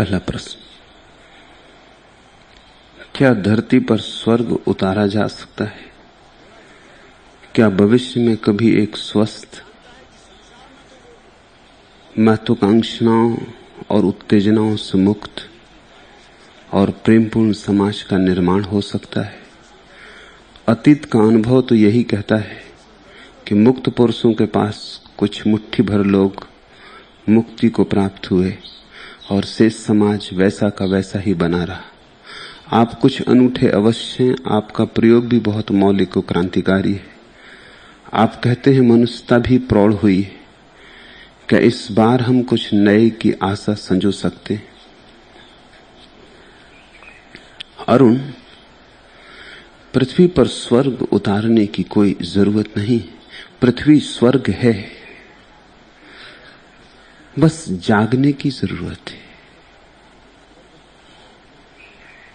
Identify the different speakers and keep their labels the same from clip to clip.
Speaker 1: पहला प्रश्न, क्या धरती पर स्वर्ग उतारा जा सकता है? क्या भविष्य में कभी एक स्वस्थ, महत्वाकांक्षाओं और उत्तेजनाओं से मुक्त और प्रेमपूर्ण समाज का निर्माण हो सकता है? अतीत का अनुभव तो यही कहता है कि मुक्त पुरुषों के पास कुछ मुट्ठी भर लोग मुक्ति को प्राप्त हुए और शेष समाज वैसा का वैसा ही बना रहा। आप कुछ अनूठे अवश्य हैं, आपका प्रयोग भी बहुत मौलिक और क्रांतिकारी है। आप कहते हैं मनुष्यता भी प्रौढ़ हुई है। क्या इस बार हम कुछ नए की आशा संजो सकते हैं? अरुण, पृथ्वी पर स्वर्ग उतारने की कोई जरूरत नहीं। पृथ्वी स्वर्ग है, बस जागने की जरूरत है।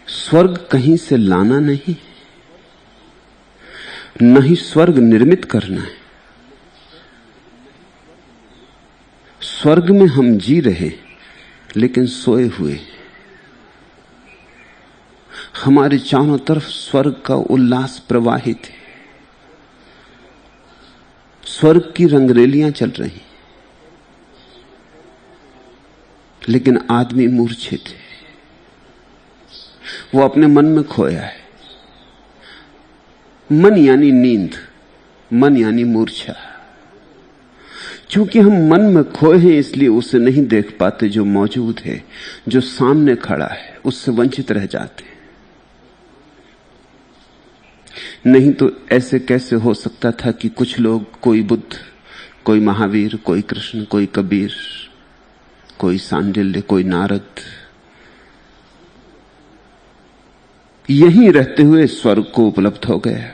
Speaker 1: स्वर्ग कहीं से लाना नहीं, न ही स्वर्ग निर्मित करना है। स्वर्ग में हम जी रहे लेकिन सोए हुए। हमारे चारों तरफ स्वर्ग का उल्लास प्रवाहित है, स्वर्ग की रंगरेलियां चल रही, लेकिन आदमी मूर्छित है। वो अपने मन में खोया है। मन यानी नींद, मन यानी मूर्छा। क्योंकि हम मन में खोए हैं इसलिए उसे नहीं देख पाते जो मौजूद है, जो सामने खड़ा है, उससे वंचित रह जाते हैं। नहीं तो ऐसे कैसे हो सकता था कि कुछ लोग, कोई बुद्ध, कोई महावीर, कोई कृष्ण, कोई कबीर, कोई सांडिल्य, कोई नारद, यहीं रहते हुए स्वर्ग को उपलब्ध हो गए।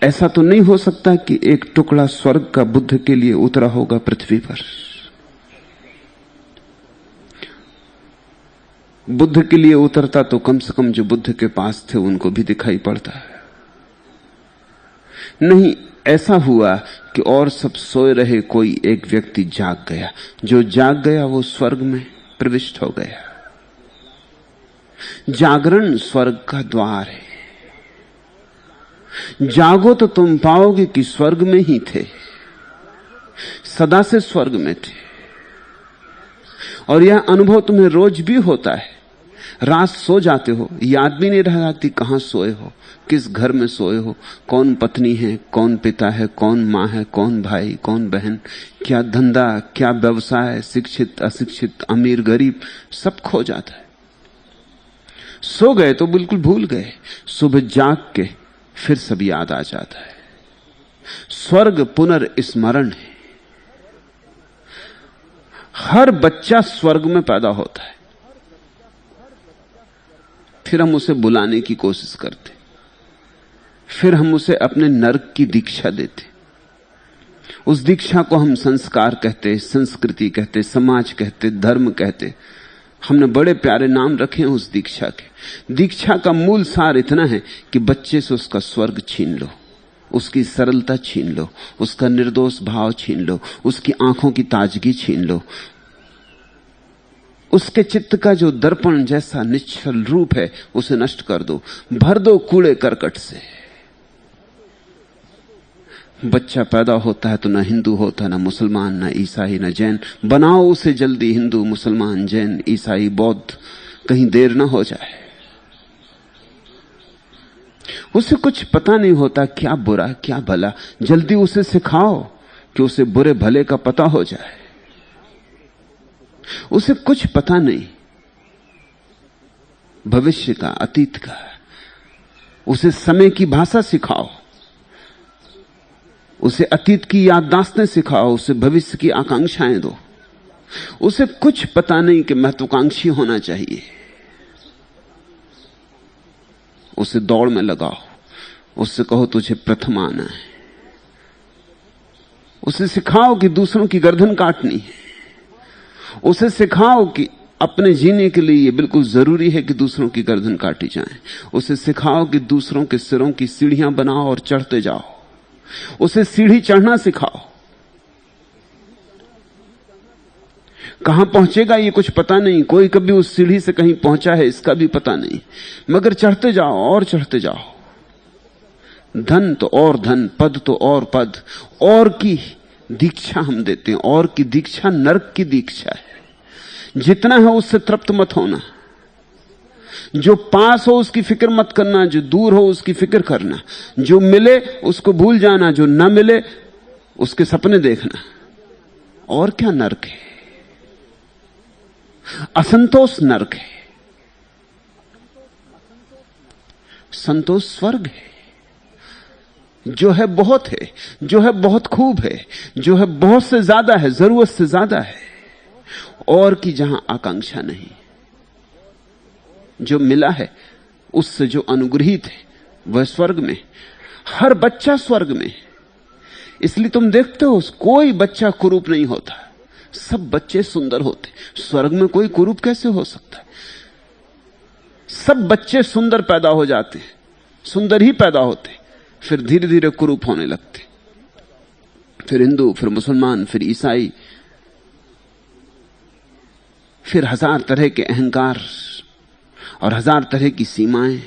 Speaker 1: ऐसा तो नहीं हो सकता कि एक टुकड़ा स्वर्ग का बुद्ध के लिए उतरा होगा पृथ्वी पर। बुद्ध के लिए उतरता तो कम से कम जो बुद्ध के पास थे उनको भी दिखाई पड़ता है। नहीं, ऐसा हुआ कि और सब सोए रहे, कोई एक व्यक्ति जाग गया। जो जाग गया वो स्वर्ग में प्रविष्ट हो गया। जागरण स्वर्ग का द्वार है। जागो तो तुम पाओगे कि स्वर्ग में ही थे, सदा से स्वर्ग में थे। और यह अनुभव तुम्हें रोज भी होता है। रात सो जाते हो, याद भी नहीं रह जाती कहां सोए हो, किस घर में सोए हो, कौन पत्नी है, कौन पिता है, कौन मां है, कौन भाई, कौन बहन, क्या धंधा, क्या व्यवसाय, शिक्षित अशिक्षित, अमीर गरीब, सब खो जाता है। सो गए तो बिल्कुल भूल गए, सुबह जाग के फिर सब याद आ जाता है। स्वर्ग पुनर्स्मरण है। हर बच्चा स्वर्ग में पैदा होता है, फिर हम उसे बुलाने की कोशिश करते, फिर हम उसे अपने नरक की दीक्षा देते। उस दीक्षा को हम संस्कार कहते, संस्कृति कहते, समाज कहते, धर्म कहते। हमने बड़े प्यारे नाम रखे हैं उस दीक्षा के। दीक्षा का मूल सार इतना है कि बच्चे से उसका स्वर्ग छीन लो, उसकी सरलता छीन लो, उसका निर्दोष भाव छीन लो, उसकी आंखों की ताजगी छीन लो, उसके चित्त का जो दर्पण जैसा निश्चल रूप है उसे नष्ट कर दो, भर दो कूड़े करकट से। बच्चा पैदा होता है तो ना हिंदू होता, ना मुसलमान, ना ईसाई, ना जैन। बनाओ उसे जल्दी हिंदू, मुसलमान, जैन, ईसाई, बौद्ध, कहीं देर ना हो जाए। उसे कुछ पता नहीं होता क्या बुरा क्या भला। जल्दी उसे सिखाओ कि उसे बुरे भले का पता हो जाए। उसे कुछ पता नहीं भविष्य का, अतीत का। उसे समय की भाषा सिखाओ, उसे अतीत की याददाश्तें सिखाओ, उसे भविष्य की आकांक्षाएं दो। उसे कुछ पता नहीं कि महत्वाकांक्षी होना चाहिए। उसे दौड़ में लगाओ, उससे कहो तुझे प्रथम आना है। उसे सिखाओ कि दूसरों की गर्दन काटनी है। उसे सिखाओ कि अपने जीने के लिए यह बिल्कुल जरूरी है कि दूसरों की गर्दन काटी जाए। उसे सिखाओ कि दूसरों के सिरों की सीढ़ियां बनाओ और चढ़ते जाओ। उसे सीढ़ी चढ़ना सिखाओ। कहां पहुंचेगा ये कुछ पता नहीं, कोई कभी उस सीढ़ी से कहीं पहुंचा है इसका भी पता नहीं, मगर चढ़ते जाओ और चढ़ते जाओ। धन तो और धन, पद तो और पद, और की दीक्षा हम देते हैं। और की दीक्षा नरक की दीक्षा है। जितना है उससे तृप्त मत होना। जो पास हो उसकी फिक्र मत करना, जो दूर हो उसकी फिक्र करना। जो मिले उसको भूल जाना, जो न मिले उसके सपने देखना। और क्या नरक है? असंतोष नरक है, संतोष स्वर्ग है। जो है बहुत है, जो है बहुत खूब है, जो है बहुत से ज्यादा है, जरूरत से ज्यादा है, और की जहां आकांक्षा नहीं। जो मिला है उससे जो अनुग्रहित है वह स्वर्ग में। हर बच्चा स्वर्ग में। इसलिए तुम देखते हो कोई बच्चा कुरूप नहीं होता, सब बच्चे सुंदर होते। स्वर्ग में कोई कुरूप कैसे हो सकता है? सब बच्चे सुंदर पैदा हो जाते, सुंदर ही पैदा होते, फिर धीरे धीरे कुरूप होने लगते। फिर हिंदू, फिर मुसलमान, फिर ईसाई, फिर हजार तरह के अहंकार और हजार तरह की सीमाएं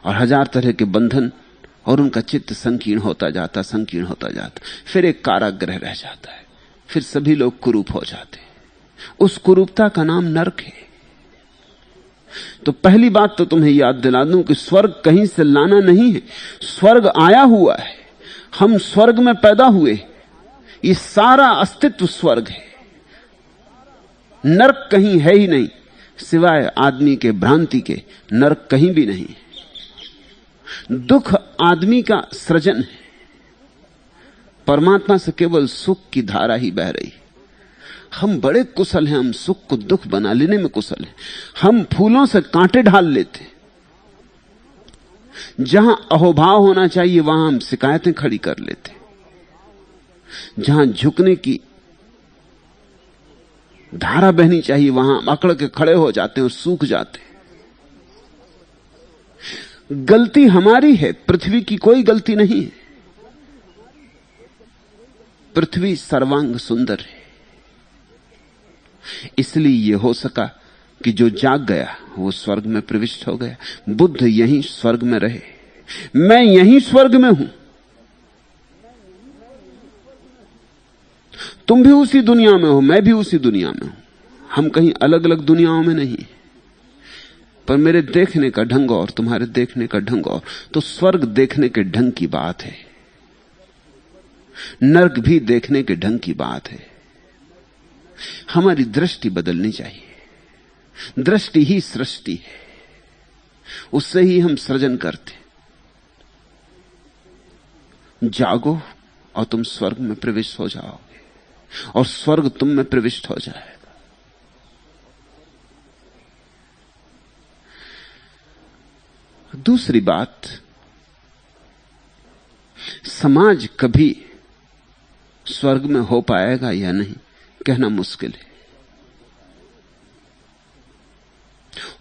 Speaker 1: और हजार तरह के बंधन, और उनका चित्त संकीर्ण होता जाता, संकीर्ण होता जाता। फिर एक कारागृह रह जाता है, फिर सभी लोग कुरूप हो जाते। उस कुरूपता का नाम नरक है। तो पहली बात तो तुम्हें याद दिला दूं कि स्वर्ग कहीं से लाना नहीं है, स्वर्ग आया हुआ है। हम स्वर्ग में पैदा हुए, ये सारा अस्तित्व स्वर्ग है। नरक कहीं है ही नहीं, सिवाय आदमी के भ्रांति के नरक कहीं भी नहीं। दुख आदमी का सृजन है, परमात्मा से केवल सुख की धारा ही बह रही। हम बड़े कुशल हैं, हम सुख को दुख बना लेने में कुशल हैं। हम फूलों से कांटे ढाल लेते, जहां अहोभाव होना चाहिए वहां हम शिकायतें खड़ी कर लेते। जहां झुकने की धारा बहनी चाहिए वहां अकड़ के खड़े हो जाते हैं और सूख जाते हैं। गलती हमारी है, पृथ्वी की कोई गलती नहीं है। पृथ्वी सर्वांग सुंदर है, इसलिए यह हो सका कि जो जाग गया वो स्वर्ग में प्रविष्ट हो गया। बुद्ध यहीं स्वर्ग में रहे। मैं यहीं स्वर्ग में हूं, तुम भी उसी दुनिया में हो, मैं भी उसी दुनिया में हूं। हम कहीं अलग अलग दुनियाओं में नहीं, पर मेरे देखने का ढंग और तुम्हारे देखने का ढंग और। तो स्वर्ग देखने के ढंग की बात है, नरक भी देखने के ढंग की बात है। हमारी दृष्टि बदलनी चाहिए। दृष्टि ही सृष्टि है, उससे ही हम सृजन करते। जागो और तुम स्वर्ग में प्रविष्ट हो जाओगे, और स्वर्ग तुम में प्रविष्ट हो जाएगा। दूसरी बात, समाज कभी स्वर्ग में हो पाएगा या नहीं कहना मुश्किल है।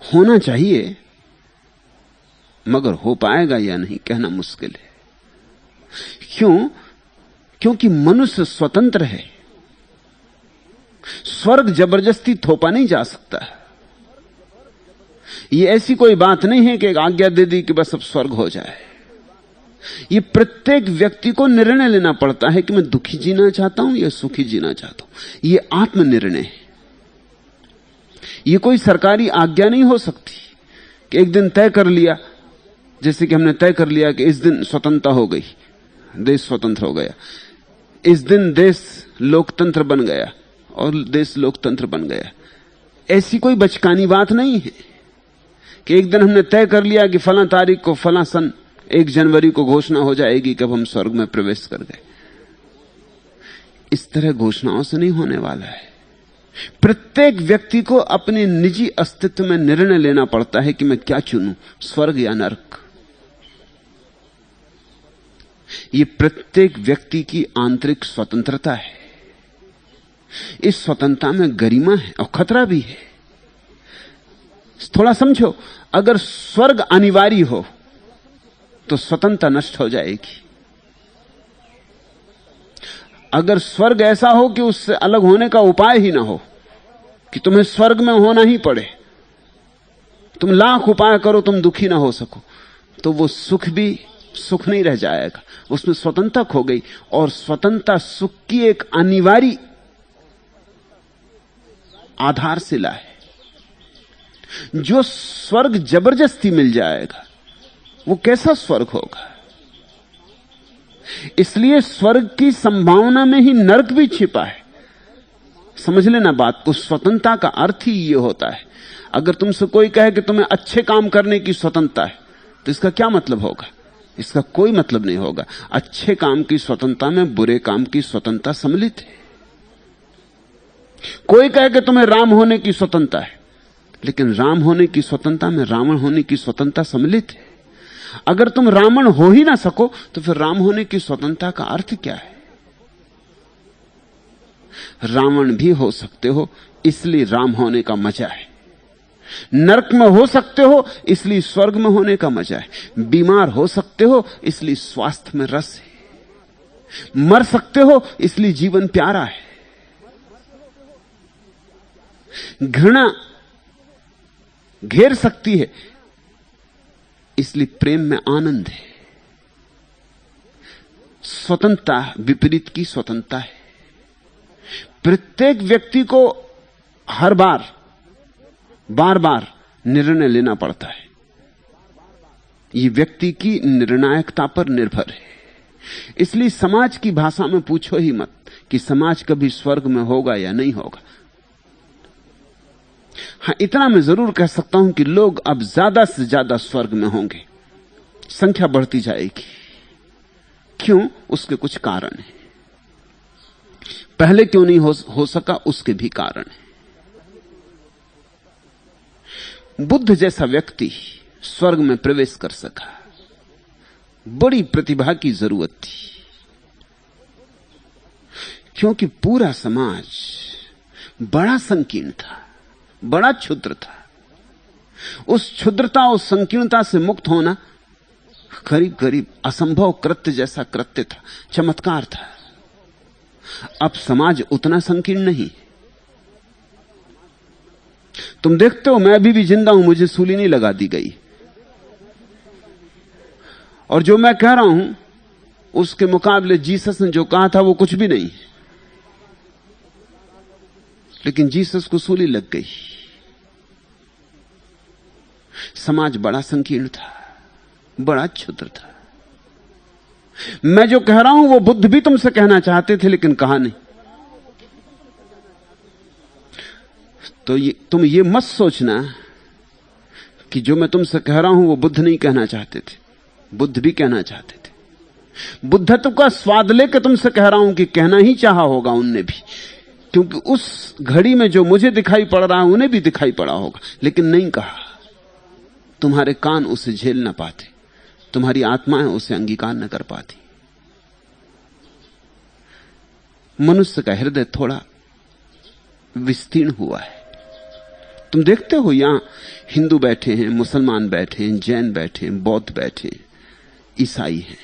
Speaker 1: होना चाहिए, मगर हो पाएगा या नहीं कहना मुश्किल है। क्यों? क्योंकि मनुष्य स्वतंत्र है। स्वर्ग जबरदस्ती थोपा नहीं जा सकता। ये ऐसी कोई बात नहीं है कि एक आज्ञा दे दी कि बस अब स्वर्ग हो जाए। ये प्रत्येक व्यक्ति को निर्णय लेना पड़ता है कि मैं दुखी जीना चाहता हूं या सुखी जीना चाहता हूं। ये आत्मनिर्णय है। ये कोई सरकारी आज्ञा नहीं हो सकती कि एक दिन तय कर लिया, जैसे कि हमने तय कर लिया कि इस दिन स्वतंत्रता हो गई, देश स्वतंत्र हो गया, इस दिन देश लोकतंत्र बन गया और देश लोकतंत्र बन गया। ऐसी कोई बचकानी बात नहीं है कि एक दिन हमने तय कर लिया कि फलां तारीख को, फलां सन 1 जनवरी को घोषणा हो जाएगी कब हम स्वर्ग में प्रवेश कर गए। इस तरह घोषणाओं से नहीं होने वाला है। प्रत्येक व्यक्ति को अपने निजी अस्तित्व में निर्णय लेना पड़ता है कि मैं क्या चुनूं, स्वर्ग या नरक। ये प्रत्येक व्यक्ति की आंतरिक स्वतंत्रता है। इस स्वतंत्रता में गरिमा है और खतरा भी है। थोड़ा समझो, अगर स्वर्ग अनिवार्य हो तो स्वतंत्रता नष्ट हो जाएगी। अगर स्वर्ग ऐसा हो कि उससे अलग होने का उपाय ही ना हो कि तुम्हें स्वर्ग में होना ही पड़े, तुम लाख उपाय करो तुम दुखी ना हो सको, तो वो सुख भी सुख नहीं रह जाएगा, उसमें स्वतंत्रता खो गई। और स्वतंत्रता सुख की एक अनिवार्य आधारशिला है। जो स्वर्ग जबरदस्ती मिल जाएगा वो कैसा स्वर्ग होगा। इसलिए स्वर्ग की संभावना में ही नरक भी छिपा है। समझ लेना बात को। स्वतंत्रता का अर्थ ही यह होता है। अगर तुमसे कोई कहे कि तुम्हें अच्छे काम करने की स्वतंत्रता है, तो इसका क्या मतलब होगा? इसका कोई मतलब नहीं होगा। अच्छे काम की स्वतंत्रता में बुरे काम की स्वतंत्रता सम्मिलित है। कोई कहे कि तुम्हें राम होने की स्वतंत्रता है, लेकिन राम होने की स्वतंत्रता में रावण होने की स्वतंत्रता सम्मिलित है। अगर तुम रावण हो ही ना सको तो फिर राम होने की स्वतंत्रता का अर्थ क्या है? रावण भी हो सकते हो, इसलिए राम होने का मजा है। नरक में हो सकते हो, इसलिए स्वर्ग में होने का मजा है। बीमार हो सकते हो, इसलिए स्वास्थ्य में रस है। मर सकते हो, इसलिए जीवन प्यारा है। घृणा घेर सकती है, इसलिए प्रेम में आनंद है। स्वतंत्रता विपरीत की स्वतंत्रता है। प्रत्येक व्यक्ति को हर बार बार निर्णय लेना पड़ता है। यह व्यक्ति की निर्णायकता पर निर्भर है। इसलिए समाज की भाषा में पूछो ही मत कि समाज कभी स्वर्ग में होगा या नहीं होगा। हां, इतना मैं जरूर कह सकता हूं कि लोग अब ज्यादा से ज्यादा स्वर्ग में होंगे। संख्या बढ़ती जाएगी। क्यों? उसके कुछ कारण हैं। पहले क्यों नहीं हो सका, उसके भी कारण हैं। बुद्ध जैसा व्यक्ति स्वर्ग में प्रवेश कर सका, बड़ी प्रतिभा की जरूरत थी। क्योंकि पूरा समाज बड़ा संकीर्ण था, बड़ा क्षुद्र था। उस क्षुद्रता, उस संकीर्णता से मुक्त होना करीब करीब असंभव कृत्य जैसा कृत्य था, चमत्कार था। अब समाज उतना संकीर्ण नहीं। तुम देखते हो, मैं अभी भी जिंदा हूं, मुझे सूली नहीं लगा दी गई, और जो मैं कह रहा हूं उसके मुकाबले जीसस ने जो कहा था वो कुछ भी नहीं। लेकिन जीसस को सूली लग गई। समाज बड़ा संकीर्ण था, बड़ा क्षुद्र था। मैं जो कह रहा हूं वो बुद्ध भी तुमसे कहना चाहते थे, लेकिन कहा नहीं। तो तुम ये मत सोचना कि जो मैं तुमसे कह रहा हूं वो बुद्ध नहीं कहना चाहते थे। बुद्ध भी कहना चाहते थे। बुद्धत्व का स्वाद लेकर तुमसे कह रहा हूं कि कहना ही चाहा होगा उनने भी, क्योंकि उस घड़ी में जो मुझे दिखाई पड़ रहा है उन्हें भी दिखाई पड़ा होगा, लेकिन नहीं कहा। तुम्हारे कान उसे झेल ना पाते, तुम्हारी आत्माएं उसे अंगीकार न कर पाती। मनुष्य का हृदय थोड़ा विस्तीर्ण हुआ है। तुम देखते हो, यहां हिंदू बैठे हैं, मुसलमान बैठे हैं, जैन बैठे हैं, बौद्ध बैठे हैं, ईसाई हैं,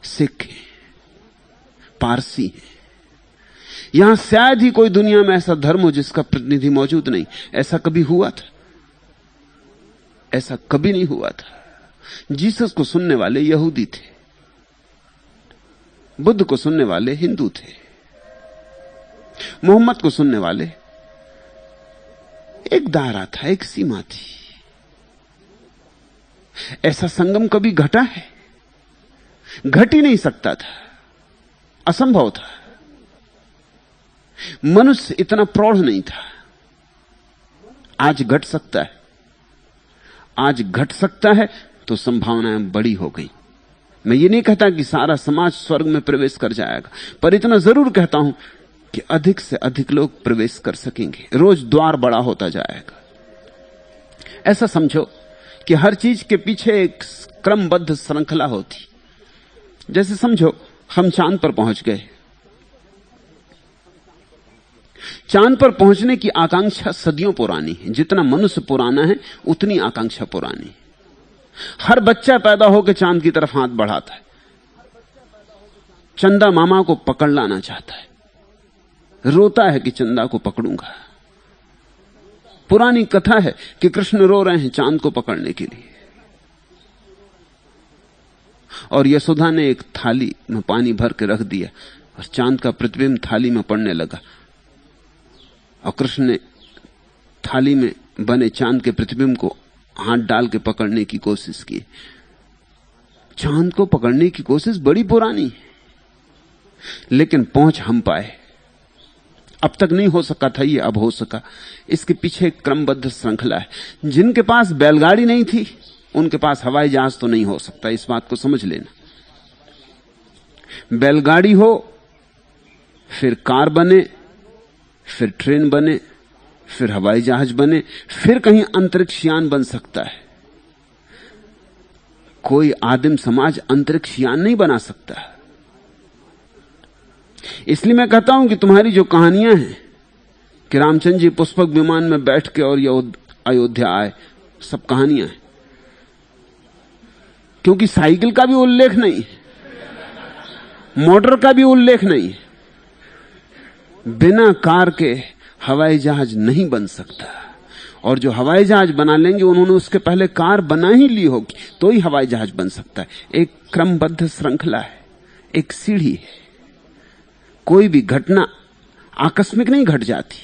Speaker 1: सिख हैं, पारसी हैं। यहां शायद ही कोई दुनिया में ऐसा धर्म हो जिसका प्रतिनिधि मौजूद नहीं। ऐसा कभी हुआ था? ऐसा कभी नहीं हुआ था। जीसस को सुनने वाले यहूदी थे, बुद्ध को सुनने वाले हिंदू थे, मोहम्मद को सुनने वाले एक दायरा था, एक सीमा थी। ऐसा संगम कभी घटा है? घट ही नहीं सकता था, असंभव था। मनुष्य इतना प्रौढ़ नहीं था। आज घट सकता है। आज घट सकता है तो संभावनाएं बड़ी हो गई। मैं ये नहीं कहता कि सारा समाज स्वर्ग में प्रवेश कर जाएगा, पर इतना जरूर कहता हूं कि अधिक से अधिक लोग प्रवेश कर सकेंगे। रोज द्वार बड़ा होता जाएगा। ऐसा समझो कि हर चीज के पीछे एक क्रमबद्ध श्रृंखला होती। जैसे समझो हम चांद पर पहुंच गए। चांद पर पहुंचने की आकांक्षा सदियों पुरानी है। जितना मनुष्य पुराना है उतनी आकांक्षा पुरानी है। हर बच्चा पैदा होकर चांद की तरफ हाथ बढ़ाता है, चंदा मामा को पकड़ लाना चाहता है, रोता है कि चंदा को पकड़ूंगा। पुरानी कथा है कि कृष्ण रो रहे हैं चांद को पकड़ने के लिए, और यशोदा ने एक थाली में पानी भर के रख दिया और चांद का प्रतिबिंब थाली में पड़ने लगा, और कृष्ण ने थाली में बने चांद के प्रतिबिंब को हाथ डाल के पकड़ने की कोशिश की। चांद को पकड़ने की कोशिश बड़ी पुरानी है, लेकिन पहुंच हम पाए। अब तक नहीं हो सका था, ये अब हो सका। इसके पीछे एक क्रमबद्ध श्रृंखला है। जिनके पास बैलगाड़ी नहीं थी उनके पास हवाई जहाज तो नहीं हो सकता, इस बात को समझ लेना। बैलगाड़ी हो, फिर कार बने, फिर ट्रेन बने, फिर हवाई जहाज बने, फिर कहीं अंतरिक्ष यान बन सकता है। कोई आदिम समाज अंतरिक्ष यान नहीं बना सकता। इसलिए मैं कहता हूं कि तुम्हारी जो कहानियां हैं कि रामचंद्र जी पुष्पक विमान में बैठ के और अयोध्या आए, सब कहानियां हैं, क्योंकि साइकिल का भी उल्लेख नहीं, मोटर का भी उल्लेख नहीं। बिना कार के हवाई जहाज नहीं बन सकता, और जो हवाई जहाज बना लेंगे उन्होंने उसके पहले कार बना ही ली होगी, तो ही हवाई जहाज बन सकता है। एक क्रमबद्ध श्रृंखला है, एक सीढ़ी है। कोई भी घटना आकस्मिक नहीं घट जाती।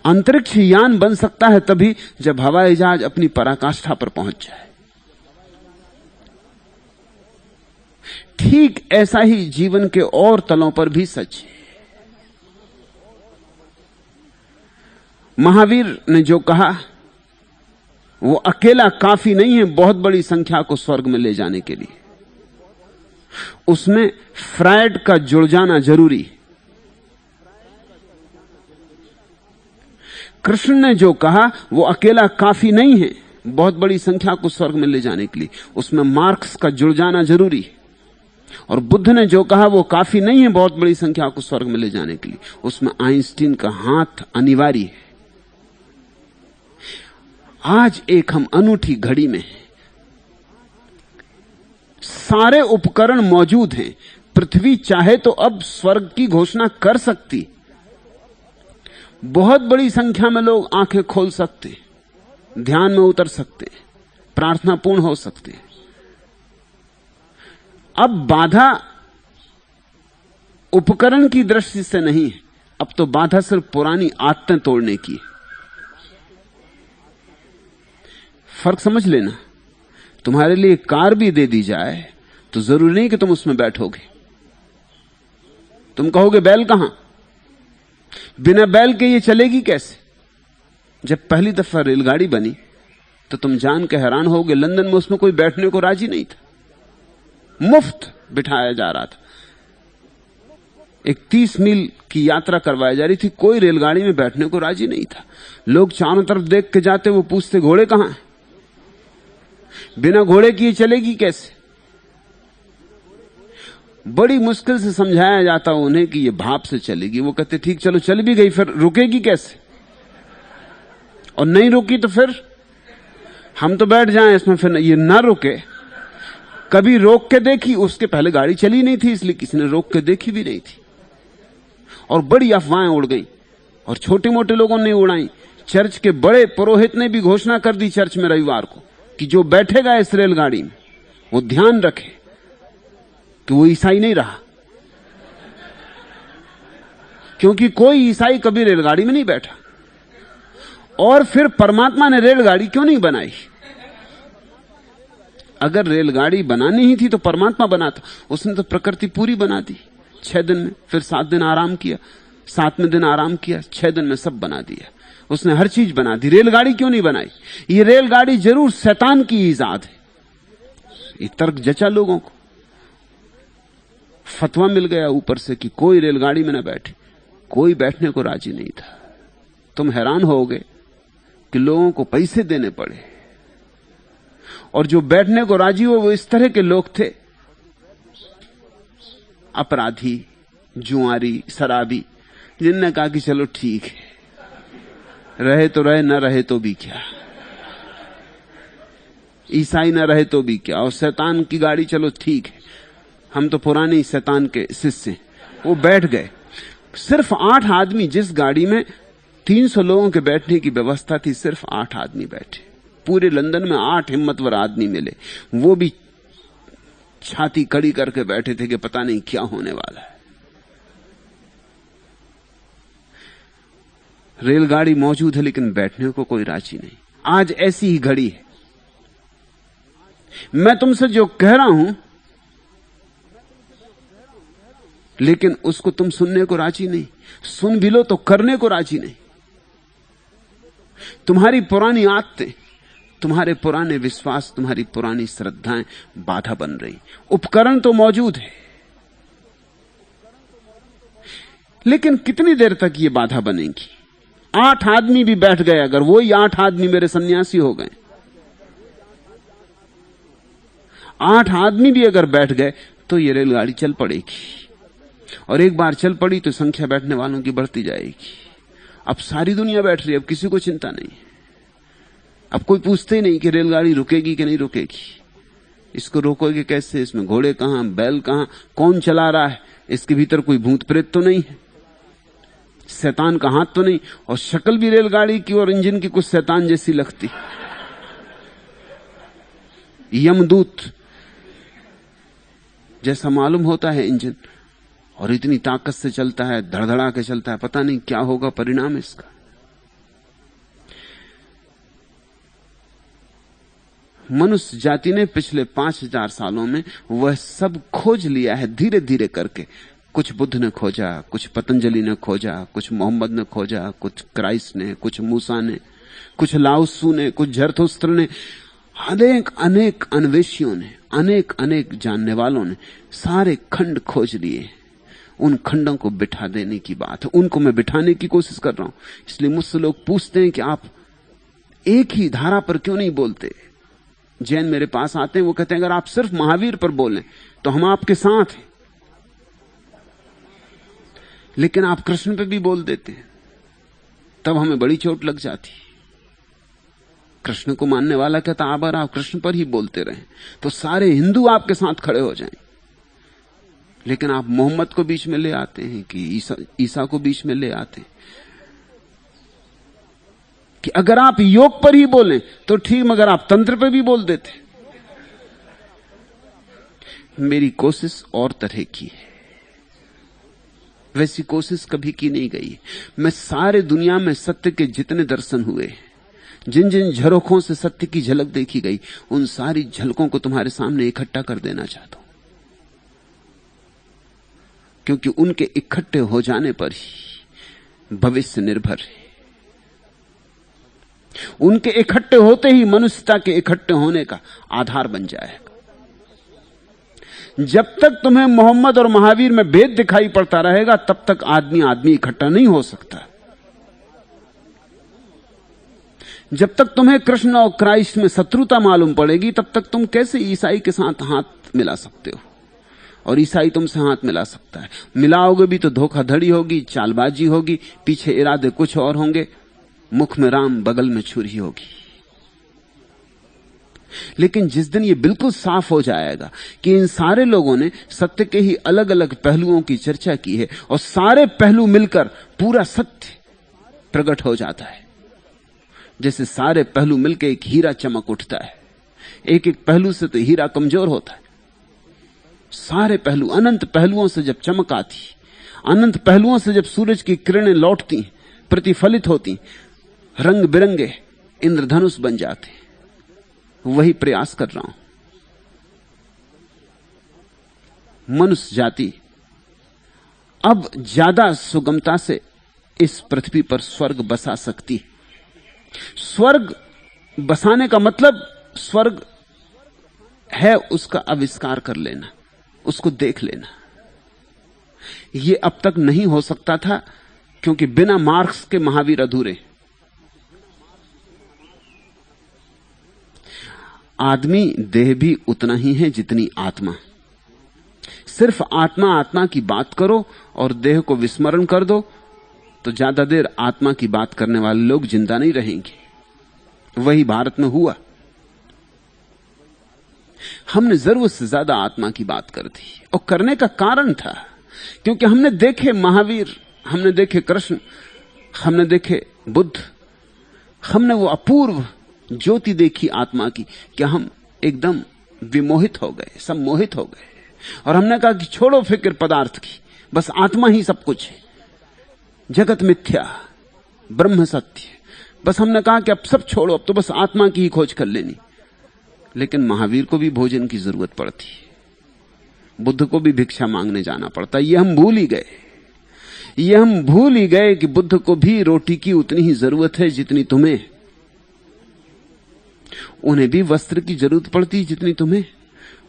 Speaker 1: अंतरिक्ष यान बन सकता है तभी जब हवाई जहाज अपनी पराकाष्ठा पर पहुंच जाए। ठीक ऐसा ही जीवन के और तलों पर भी सच है। महावीर ने जो कहा वो अकेला काफी नहीं है बहुत बड़ी संख्या को स्वर्ग में ले जाने के लिए, उसमें फ्रायड का जुड़ जाना जरूरी। कृष्ण ने जो कहा वो अकेला काफी नहीं है बहुत बड़ी संख्या को स्वर्ग में ले जाने के लिए, उसमें मार्क्स का जुड़ जाना जरूरी है। और बुद्ध ने जो कहा वो काफी नहीं है बहुत बड़ी संख्या को स्वर्ग में ले जाने के लिए, उसमें आइंस्टीन का हाथ अनिवार्य है। आज एक हम अनूठी घड़ी में हैं, सारे उपकरण मौजूद हैं। पृथ्वी चाहे तो अब स्वर्ग की घोषणा कर सकती, बहुत बड़ी संख्या में लोग आंखें खोल सकते, ध्यान में उतर सकते, प्रार्थना पूर्ण हो सकते। अब बाधा उपकरण की दृष्टि से नहीं है, अब तो बाधा सिर्फ पुरानी आदतें तोड़ने की है। फर्क समझ लेना। तुम्हारे लिए कार भी दे दी जाए तो जरूरी नहीं कि तुम उसमें बैठोगे। तुम कहोगे बैल कहां, बिना बैल के ये चलेगी कैसे? जब पहली दफा रेलगाड़ी बनी तो तुम जान के हैरान होगे, लंदन में उसमें कोई बैठने को राजी नहीं था, मुफ्त बिठाया जा रहा था। एक 30 मील की यात्रा करवाई जा रही थी, कोई रेलगाड़ी में बैठने को राजी नहीं था। लोग चारों तरफ देख के जाते, वो पूछते घोड़े कहां हैं, बिना घोड़े की ये चलेगी कैसे? बड़ी मुश्किल से समझाया जाता उन्हें कि ये भाप से चलेगी। वो कहते ठीक चलो चल भी गई, फिर रुकेगी कैसे? और नहीं रुकी तो फिर हम तो बैठ जाएं इसमें, फिर ये ना रुके। कभी रोक के देखी, उसके पहले गाड़ी चली नहीं थी इसलिए किसी ने रोक के देखी भी नहीं थी। और बड़ी अफवाहें उड़ गई और छोटे मोटे लोगों ने उड़ाई। चर्च के बड़े पुरोहित ने भी घोषणा कर दी चर्च में रविवार को कि जो बैठेगा इस रेलगाड़ी में वो ध्यान रखे कि वो ईसाई नहीं रहा, क्योंकि कोई ईसाई कभी रेलगाड़ी में नहीं बैठा। और फिर परमात्मा ने रेलगाड़ी क्यों नहीं बनाई? अगर रेलगाड़ी बनानी ही थी तो परमात्मा बनाता। उसने तो प्रकृति पूरी बना दी 6 दिन में, फिर 7 दिन आराम किया, 7वें दिन आराम किया, 6 दिन में सब बना दिया। उसने हर चीज बना दी, रेलगाड़ी क्यों नहीं बनाई? ये रेलगाड़ी जरूर शैतान की ईजाद है। ये तर्क जचा लोगों को, फतवा मिल गया ऊपर से कि कोई रेलगाड़ी में न बैठे। कोई बैठने को राजी नहीं था। तुम हैरान होगे कि लोगों को पैसे देने पड़े, और जो बैठने को राजी हो वो इस तरह के लोग थे, अपराधी, जुआरी, शराबी, जिनने कहा कि चलो ठीक है, रहे तो रहे, न रहे तो भी क्या, ईसाई न रहे तो भी क्या, और शैतान की गाड़ी चलो ठीक है, हम तो पुराने शैतान के शिष्य। वो बैठ गए। सिर्फ 8 आदमी जिस गाड़ी में 300 लोगों के बैठने की व्यवस्था थी, सिर्फ 8 आदमी बैठे। पूरे लंदन में 8 हिम्मतवर आदमी मिले, वो भी छाती कड़ी करके बैठे थे कि पता नहीं क्या होने वाला है। रेलगाड़ी मौजूद है लेकिन बैठने को कोई राजी नहीं। आज ऐसी ही घड़ी है। मैं तुमसे जो कह रहा हूं लेकिन उसको तुम सुनने को राजी नहीं, सुन भी लो तो करने को राजी नहीं। तुम्हारी पुरानी आदतें, तुम्हारे पुराने विश्वास, तुम्हारी पुरानी श्रद्धाएं बाधा बन रही। उपकरण तो मौजूद है लेकिन कितनी देर तक ये बाधा बनेगी? 8 आदमी भी बैठ गए, अगर वही 8 आदमी मेरे सन्यासी हो गए, 8 आदमी भी अगर बैठ गए तो ये रेलगाड़ी चल पड़ेगी। और एक बार चल पड़ी तो संख्या बैठने वालों की बढ़ती जाएगी। अब सारी दुनिया बैठ रही है, अब किसी को चिंता नहीं। अब कोई पूछते ही नहीं कि रेलगाड़ी रुकेगी कि नहीं रुकेगी, इसको रोकोगे कैसे, इसमें घोड़े कहां, बैल कहां, कौन चला रहा है, इसके भीतर कोई भूत प्रेत तो नहीं है, शैतान का हाथ तो नहीं। और शक्ल भी रेलगाड़ी की और इंजन की कुछ शैतान जैसी लगती, यमदूत जैसा मालूम होता है इंजन, और इतनी ताकत से चलता है, धड़धड़ा के चलता है, पता नहीं क्या होगा परिणाम इसका। मनुष्य जाति ने पिछले 5000 सालों में वह सब खोज लिया है, धीरे धीरे करके। कुछ बुद्ध ने खोजा, कुछ पतंजलि ने खोजा, कुछ मोहम्मद ने खोजा, कुछ क्राइस्ट ने, कुछ मूसा ने, कुछ लाओत्सु ने, कुछ जरथुस्त्र ने, अनेक अनेक अन्वेषियों ने, अनेक अनेक जानने वालों ने सारे खंड खोज लिए। उन खंडों को बिठा देने की बात है, उनको मैं बिठाने की कोशिश कर रहा हूं। इसलिए मुझसे लोग पूछते हैं कि आप एक ही धारा पर क्यों नहीं बोलते। जैन मेरे पास आते हैं, वो कहते हैं अगर आप सिर्फ महावीर पर बोलें तो हम आपके साथ हैं, लेकिन आप कृष्ण पे भी बोल देते हैं, तब हमें बड़ी चोट लग जाती। कृष्ण को मानने वाला कहता आबर आप कृष्ण पर ही बोलते रहें तो सारे हिंदू आपके साथ खड़े हो जाएं। लेकिन आप मोहम्मद को बीच में ले आते हैं कि ईसा को बीच में ले आते हैं कि अगर आप योग पर ही बोलें तो ठीक, मगर आप तंत्र पर भी बोल देते। मेरी कोशिश और तरह की है, वैसी कोशिश कभी की नहीं गई। मैं सारे दुनिया में सत्य के जितने दर्शन हुए, जिन जिन झरोखों से सत्य की झलक देखी गई, उन सारी झलकों को तुम्हारे सामने इकट्ठा कर देना चाहता हूं, क्योंकि उनके इकट्ठे हो जाने पर ही भविष्य निर्भर है। उनके इकट्ठे होते ही मनुष्यता के इकट्ठे होने का आधार बन जाएगा। जब तक तुम्हें मोहम्मद और महावीर में भेद दिखाई पड़ता रहेगा, तब तक आदमी आदमी इकट्ठा नहीं हो सकता। जब तक तुम्हें कृष्ण और क्राइस्ट में शत्रुता मालूम पड़ेगी, तब तक तुम कैसे ईसाई के साथ हाथ मिला सकते हो, और ईसाई तुमसे हाथ मिला सकता है। मिलाओगे भी तो धोखाधड़ी होगी, चालबाजी होगी, पीछे इरादे कुछ और होंगे, मुख में राम बगल में छुरी होगी। लेकिन जिस दिन ये बिल्कुल साफ हो जाएगा कि इन सारे लोगों ने सत्य के ही अलग अलग पहलुओं की चर्चा की है और सारे पहलू मिलकर पूरा सत्य प्रकट हो जाता है, जैसे सारे पहलू मिलकर एक हीरा चमक उठता है। एक एक पहलू से तो हीरा कमजोर होता है, सारे पहलू, अनंत पहलुओं से जब चमक आती, अनंत पहलुओं से जब सूरज की किरणें लौटती, प्रतिफलित होती, रंग बिरंगे इंद्रधनुष बन जाते। वही प्रयास कर रहा हूं। मनुष्य जाति अब ज्यादा सुगमता से इस पृथ्वी पर स्वर्ग बसा सकती है। स्वर्ग बसाने का मतलब स्वर्ग है उसका आविष्कार कर लेना, उसको देख लेना। यह अब तक नहीं हो सकता था क्योंकि बिना मार्क्स के महावीर अधूरे। आदमी देह भी उतना ही है जितनी आत्मा। सिर्फ आत्मा आत्मा की बात करो और देह को विस्मरण कर दो तो ज्यादा देर आत्मा की बात करने वाले लोग जिंदा नहीं रहेंगे। वही भारत में हुआ। हमने जरूरत से ज्यादा आत्मा की बात कर दी, और करने का कारण था क्योंकि हमने देखे महावीर, हमने देखे कृष्ण, हमने देखे बुद्ध, हमने वो अपूर्व ज्योति देखी आत्मा की, क्या हम एकदम विमोहित हो गए, सम्मोहित हो गए। और हमने कहा कि छोड़ो फिक्र पदार्थ की, बस आत्मा ही सब कुछ है, जगत मिथ्या, ब्रह्म सत्य। बस हमने कहा कि अब सब छोड़ो, अब तो बस आत्मा की ही खोज कर लेनी। लेकिन महावीर को भी भोजन की जरूरत पड़ती है, बुद्ध को भी भिक्षा मांगने जाना पड़ता। ये हम भूल ही गए, ये हम भूल ही गए कि बुद्ध को भी रोटी की उतनी ही जरूरत है जितनी तुम्हें। उन्हें भी वस्त्र की जरूरत पड़ती जितनी तुम्हें,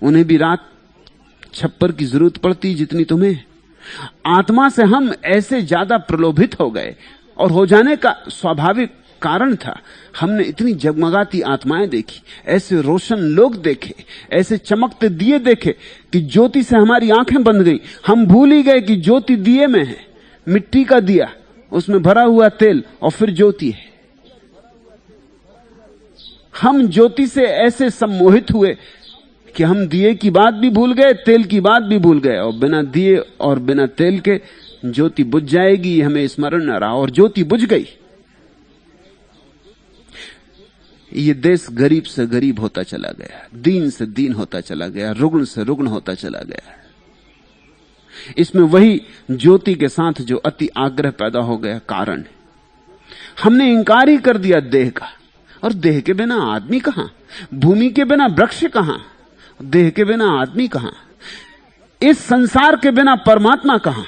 Speaker 1: उन्हें भी रात छप्पर की जरूरत पड़ती जितनी तुम्हें। आत्मा से हम ऐसे ज्यादा प्रलोभित हो गए, और हो जाने का स्वाभाविक कारण था, हमने इतनी जगमगाती आत्माएं देखी, ऐसे रोशन लोग देखे, ऐसे चमकते दिए देखे कि ज्योति से हमारी आंखें बंद गई। हम भूल ही गए कि ज्योति दिए में है, मिट्टी का दिया, उसमें भरा हुआ तेल, और फिर ज्योति है। हम ज्योति से ऐसे सम्मोहित हुए कि हम दिए की बात भी भूल गए, तेल की बात भी भूल गए, और बिना दिए और बिना तेल के ज्योति बुझ जाएगी हमें स्मरण न रहा, और ज्योति बुझ गई। ये देश गरीब से गरीब होता चला गया, दीन से दीन होता चला गया, रुग्ण से रुग्ण होता चला गया। इसमें वही ज्योति के साथ जो अति आग्रह पैदा हो गया कारण है। हमने इंकार ही कर दिया देह का, और देह के बिना आदमी कहां, भूमि के बिना वृक्ष कहां, देह के बिना आदमी कहां, इस संसार के बिना परमात्मा कहां।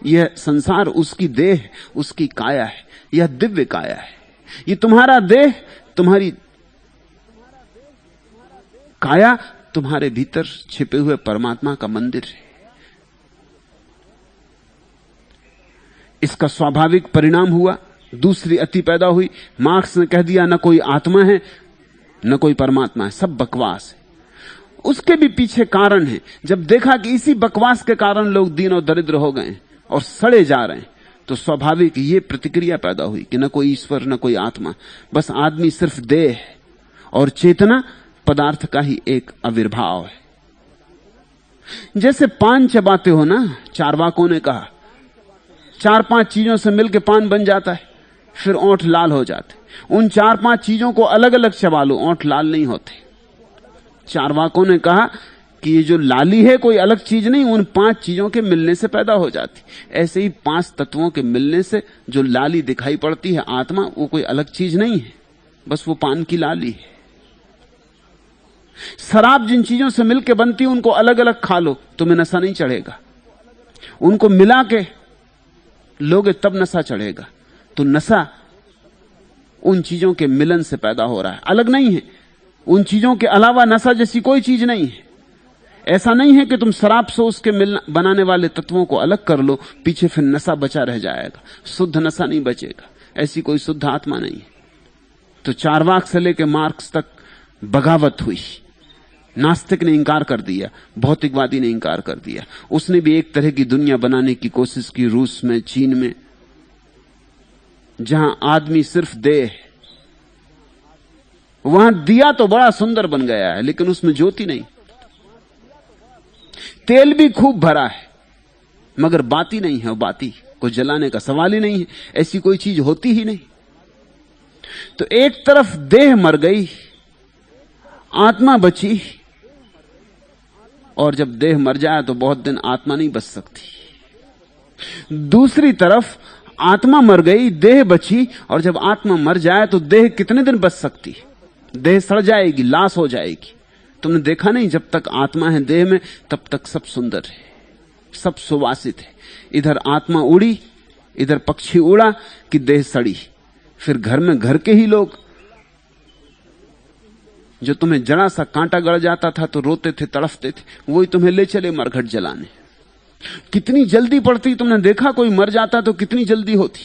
Speaker 1: यह संसार उसकी देह, उसकी काया है, यह दिव्य काया है। ये तुम्हारा देह, तुम्हारी काया, तुम्हारे भीतर छिपे हुए परमात्मा का मंदिर है। इसका स्वाभाविक परिणाम हुआ, दूसरी अति पैदा हुई। मार्क्स ने कह दिया न कोई आत्मा है न कोई परमात्मा है, सब बकवास है। उसके भी पीछे कारण है। जब देखा कि इसी बकवास के कारण लोग दीन और दरिद्र हो गए और सड़े जा रहे हैं, तो स्वाभाविक ये प्रतिक्रिया पैदा हुई कि न कोई ईश्वर न कोई आत्मा, बस आदमी सिर्फ देह है, और चेतना पदार्थ का ही एक आविर्भाव है। जैसे पान चबाते हो ना, चारवाकों ने कहा 4-5 चीजों से मिलकर पान बन जाता है, फिर ओंठ लाल हो जाते। उन 4-5 चीजों को अलग अलग चबा लो, ओंठ लाल नहीं होते। चारवाकों ने कहा कि ये जो लाली है कोई अलग चीज नहीं, उन 5 चीजों के मिलने से पैदा हो जाती। ऐसे ही 5 तत्वों के मिलने से जो लाली दिखाई पड़ती है आत्मा, वो कोई अलग चीज नहीं है, बस वो पान की लाली है। शराब जिन चीजों से मिलकर बनती है उनको अलग अलग खा लो, तुम्हें नशा नहीं चढ़ेगा। उनको मिला के लोगे तब नशा चढ़ेगा। तो नशा उन चीजों के मिलन से पैदा हो रहा है, अलग नहीं है। उन चीजों के अलावा नशा जैसी कोई चीज नहीं है। ऐसा नहीं है कि तुम शराब से उसके बनाने वाले तत्वों को अलग कर लो, पीछे फिर नशा बचा रह जाएगा, शुद्ध नशा नहीं बचेगा। ऐसी कोई शुद्ध आत्मा नहीं है। तो चारवाक से लेकर मार्क्स तक बगावत हुई। नास्तिक ने इंकार कर दिया, भौतिकवादी ने इंकार कर दिया। उसने भी एक तरह की दुनिया बनाने की कोशिश की, रूस में, चीन में, जहां आदमी सिर्फ देह है। वहां दिया तो बड़ा सुंदर बन गया है, लेकिन उसमें ज्योति नहीं। तेल भी खूब भरा है, मगर बाती नहीं है। बाती को जलाने का सवाल ही नहीं है, ऐसी कोई चीज होती ही नहीं। तो एक तरफ देह मर गई, आत्मा बची, और जब देह मर जाए तो बहुत दिन आत्मा नहीं बच सकती। दूसरी तरफ आत्मा मर गई, देह बची, और जब आत्मा मर जाए तो देह कितने दिन बच सकती? देह सड़ जाएगी, लाश हो जाएगी। तुमने देखा नहीं, जब तक आत्मा है देह में तब तक सब सुंदर है, सब सुवासित है। इधर आत्मा उड़ी, इधर पक्षी उड़ा कि देह सड़ी। फिर घर में घर के ही लोग, जो तुम्हें जरा सा कांटा गड़ जाता था तो रोते थे, तड़फते थे, वही तुम्हें ले चले मरघट जलाने। कितनी जल्दी पड़ती, तुमने देखा कोई मर जाता तो कितनी जल्दी होती।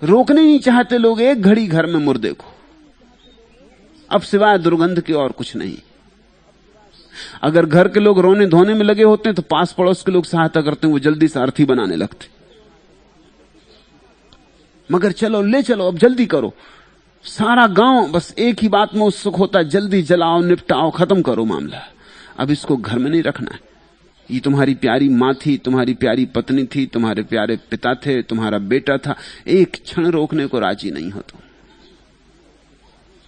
Speaker 1: रोकने नहीं चाहते लोग एक घड़ी घर में मुर्दे को, अब सिवाय दुर्गंध के और कुछ नहीं। अगर घर के लोग रोने धोने में लगे होते हैं तो पास पड़ोस के लोग सहायता करते हैं, वो जल्दी से अर्थी बनाने लगते। मगर चलो, ले चलो, अब जल्दी करो। सारा गांव बस एक ही बात में उत्सुक होता है, जल्दी जलाओ, निपटाओ, खत्म करो मामला। अब इसको घर में नहीं रखना है, ये तुम्हारी प्यारी मां थी, तुम्हारी प्यारी पत्नी थी, तुम्हारे प्यारे पिता थे, तुम्हारा बेटा था, एक क्षण रोकने को राजी नहीं हो तुम।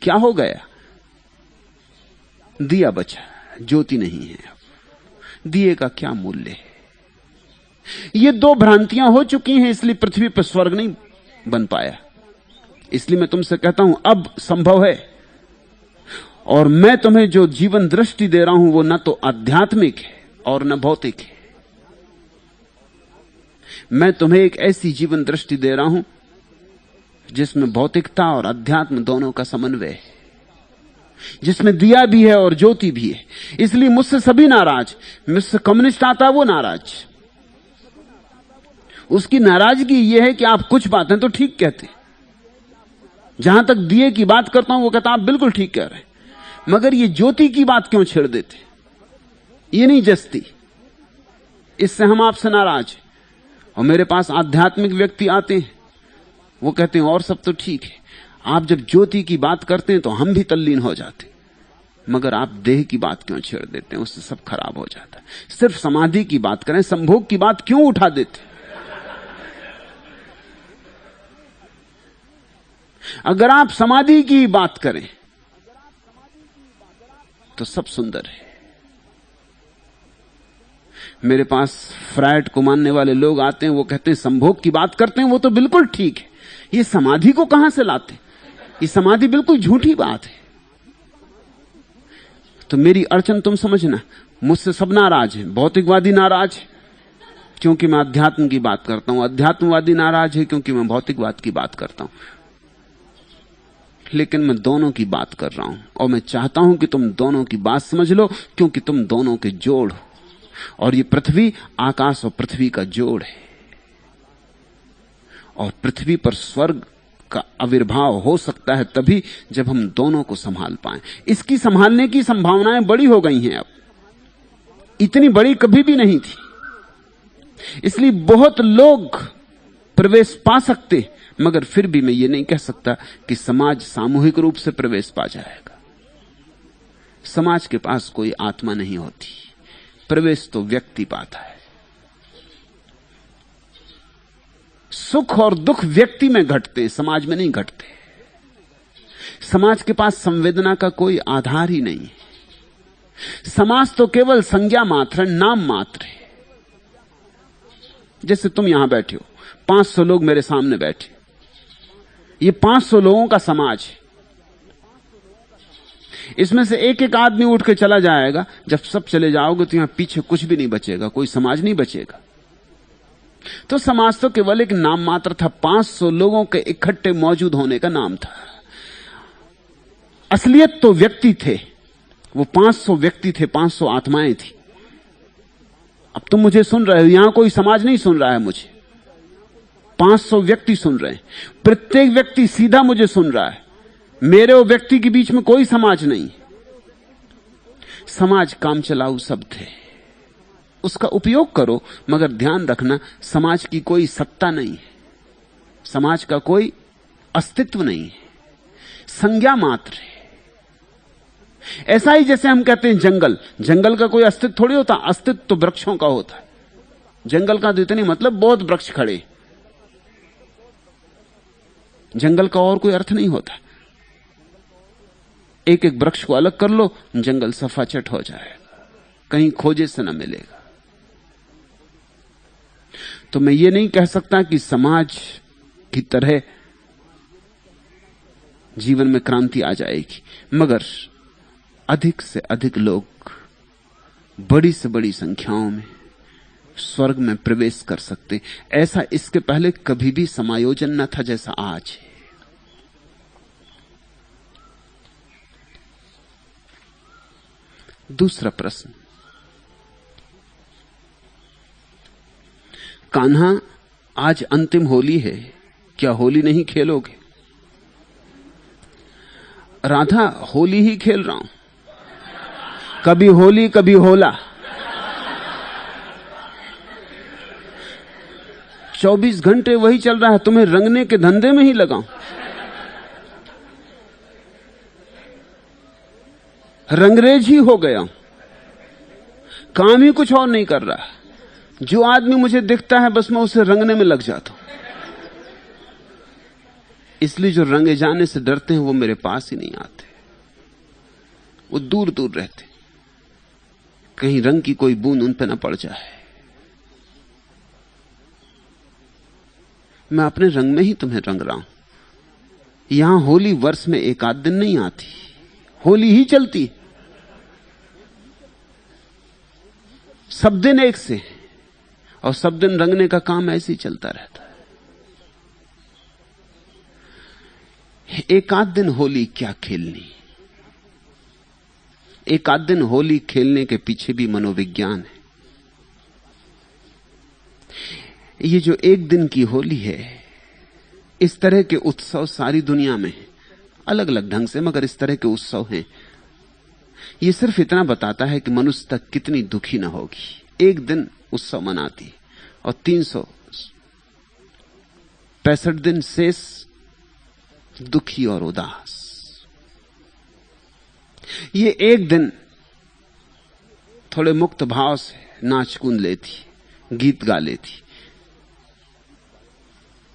Speaker 1: क्या हो गया? दिया बचा, ज्योति नहीं है। अब दिए का क्या मूल्य है? ये दो भ्रांतियां हो चुकी हैं, इसलिए पृथ्वी पर स्वर्ग नहीं बन पाया। इसलिए मैं तुमसे कहता हूं अब संभव है। और मैं तुम्हें जो जीवन दृष्टि दे रहा हूं वो न तो आध्यात्मिक है और न भौतिक है। मैं तुम्हें एक ऐसी जीवन दृष्टि दे रहा हूं जिसमें भौतिकता और अध्यात्म दोनों का समन्वय है, जिसमें दिया भी है और ज्योति भी है। इसलिए मुझसे सभी नाराज, मुझसे कम्युनिस्ट आता वो नाराज। उसकी नाराजगी यह है कि आप कुछ बातें तो ठीक कहते, जहां तक दिए की बात करता हूं वो कहता आप बिल्कुल ठीक कह रहे हैं, मगर ये ज्योति की बात क्यों छेड़ देते? ये नहीं जस्ती, इससे हम आपसे नाराज हैं। और मेरे पास आध्यात्मिक व्यक्ति आते हैं, वो कहते हैं और सब तो ठीक है, आप जब ज्योति की बात करते हैं तो हम भी तल्लीन हो जाते, मगर आप देह की बात क्यों छेड़ देते हैं? उससे सब खराब हो जाता है। सिर्फ समाधि की बात करें, संभोग की बात क्यों उठा देते? अगर आप समाधि की बात करें तो सब सुंदर है। मेरे पास फ्रायड को मानने वाले लोग आते हैं, वो कहते हैं संभोग की बात करते हैं वो तो बिल्कुल ठीक है, ये समाधि को कहां से लाते? ये समाधि बिल्कुल झूठी बात है। तो मेरी अड़चन तुम समझना, मुझसे सब नाराज हैं। भौतिकवादी नाराज है क्योंकि मैं अध्यात्म की बात करता हूं, अध्यात्मवादी नाराज है क्योंकि मैं भौतिकवाद की बात करता हूं। लेकिन मैं दोनों की बात कर रहा हूं और मैं चाहता हूं कि तुम दोनों की बात समझ लो, क्योंकि तुम दोनों के जोड़ हो। और ये पृथ्वी आकाश और पृथ्वी का जोड़ है, और पृथ्वी पर स्वर्ग का आविर्भाव हो सकता है तभी जब हम दोनों को संभाल पाएं। इसकी संभालने की संभावनाएं बड़ी हो गई हैं, अब इतनी बड़ी कभी भी नहीं थी। इसलिए बहुत लोग प्रवेश पा सकते, मगर फिर भी मैं ये नहीं कह सकता कि समाज सामूहिक रूप से प्रवेश पा जाएगा। समाज के पास कोई आत्मा नहीं होती, प्रवेश तो व्यक्ति पाता है। सुख और दुख व्यक्ति में घटते, समाज में नहीं घटते। समाज के पास संवेदना का कोई आधार ही नहीं है। समाज तो केवल संज्ञा मात्र, नाम मात्र है। जैसे तुम यहां बैठे हो, 500 लोग मेरे सामने बैठे, ये 500 लोगों का समाज है। इसमें से एक एक आदमी उठ के चला जाएगा, जब सब चले जाओगे तो यहां पीछे कुछ भी नहीं बचेगा, कोई समाज नहीं बचेगा। तो समाज तो केवल एक नाम मात्र था, 500 लोगों के इकट्ठे मौजूद होने का नाम था। असलियत तो व्यक्ति थे, वो 500 व्यक्ति थे, 500 आत्माएं थी। अब तुम मुझे सुन रहे हो, यहां कोई समाज नहीं सुन रहा है मुझे, 500 व्यक्ति सुन रहे हैं। प्रत्येक व्यक्ति सीधा मुझे सुन रहा है, मेरे और व्यक्ति के बीच में कोई समाज नहीं। समाज काम चलाऊ शब्द है, उसका उपयोग करो, मगर ध्यान रखना समाज की कोई सत्ता नहीं है, समाज का कोई अस्तित्व नहीं है, संज्ञा मात्र है। ऐसा ही जैसे हम कहते हैं जंगल, जंगल का कोई अस्तित्व थोड़ी होता, अस्तित्व तो वृक्षों का होता है। जंगल का तो इतनी मतलब बहुत वृक्ष खड़े, जंगल का और कोई अर्थ नहीं होता। एक एक वृक्ष को अलग कर लो, जंगल सफाचट हो जाएगा, कहीं खोजे से न मिलेगा। तो मैं ये नहीं कह सकता कि समाज की तरह जीवन में क्रांति आ जाएगी, मगर अधिक से अधिक लोग बड़ी से बड़ी संख्याओं में स्वर्ग में प्रवेश कर सकते। ऐसा इसके पहले कभी भी समायोजन न था जैसा आज है। दूसरा प्रश्न, कान्हा आज अंतिम होली है, क्या होली नहीं खेलोगे? राधा, होली ही खेल रहा हूं, कभी होली कभी होला। 24 घंटे वही चल रहा है, तुम्हें रंगने के धंधे में ही लगाऊं। रंगरेज ही हो गया हूं। काम ही कुछ और नहीं कर रहा। जो आदमी मुझे दिखता है बस मैं उसे रंगने में लग जाता हूं। इसलिए जो रंगे जाने से डरते हैं वो मेरे पास ही नहीं आते, वो दूर दूर रहते, कहीं रंग की कोई बूंद उन पर ना पड़ जाए। मैं अपने रंग में ही तुम्हें रंग रहा हूं। यहां होली वर्ष में एक आध दिन नहीं आती, होली ही चलती, सब दिन एक से, और सब दिन रंगने का काम ऐसे ही चलता रहता है। एक आध दिन होली क्या खेलनी, एक आध दिन होली खेलने के पीछे भी मनोविज्ञान है। ये जो एक दिन की होली है, इस तरह के उत्सव सारी दुनिया में है, अलग अलग ढंग से, मगर इस तरह के उत्सव हैं। ये सिर्फ इतना बताता है कि मनुष्य तक कितनी दुखी ना होगी। एक दिन उत्सव मनाती और 365 दिन शेष दुखी और उदास। ये एक दिन थोड़े मुक्त भाव से नाच कूद लेती, गीत गा लेती,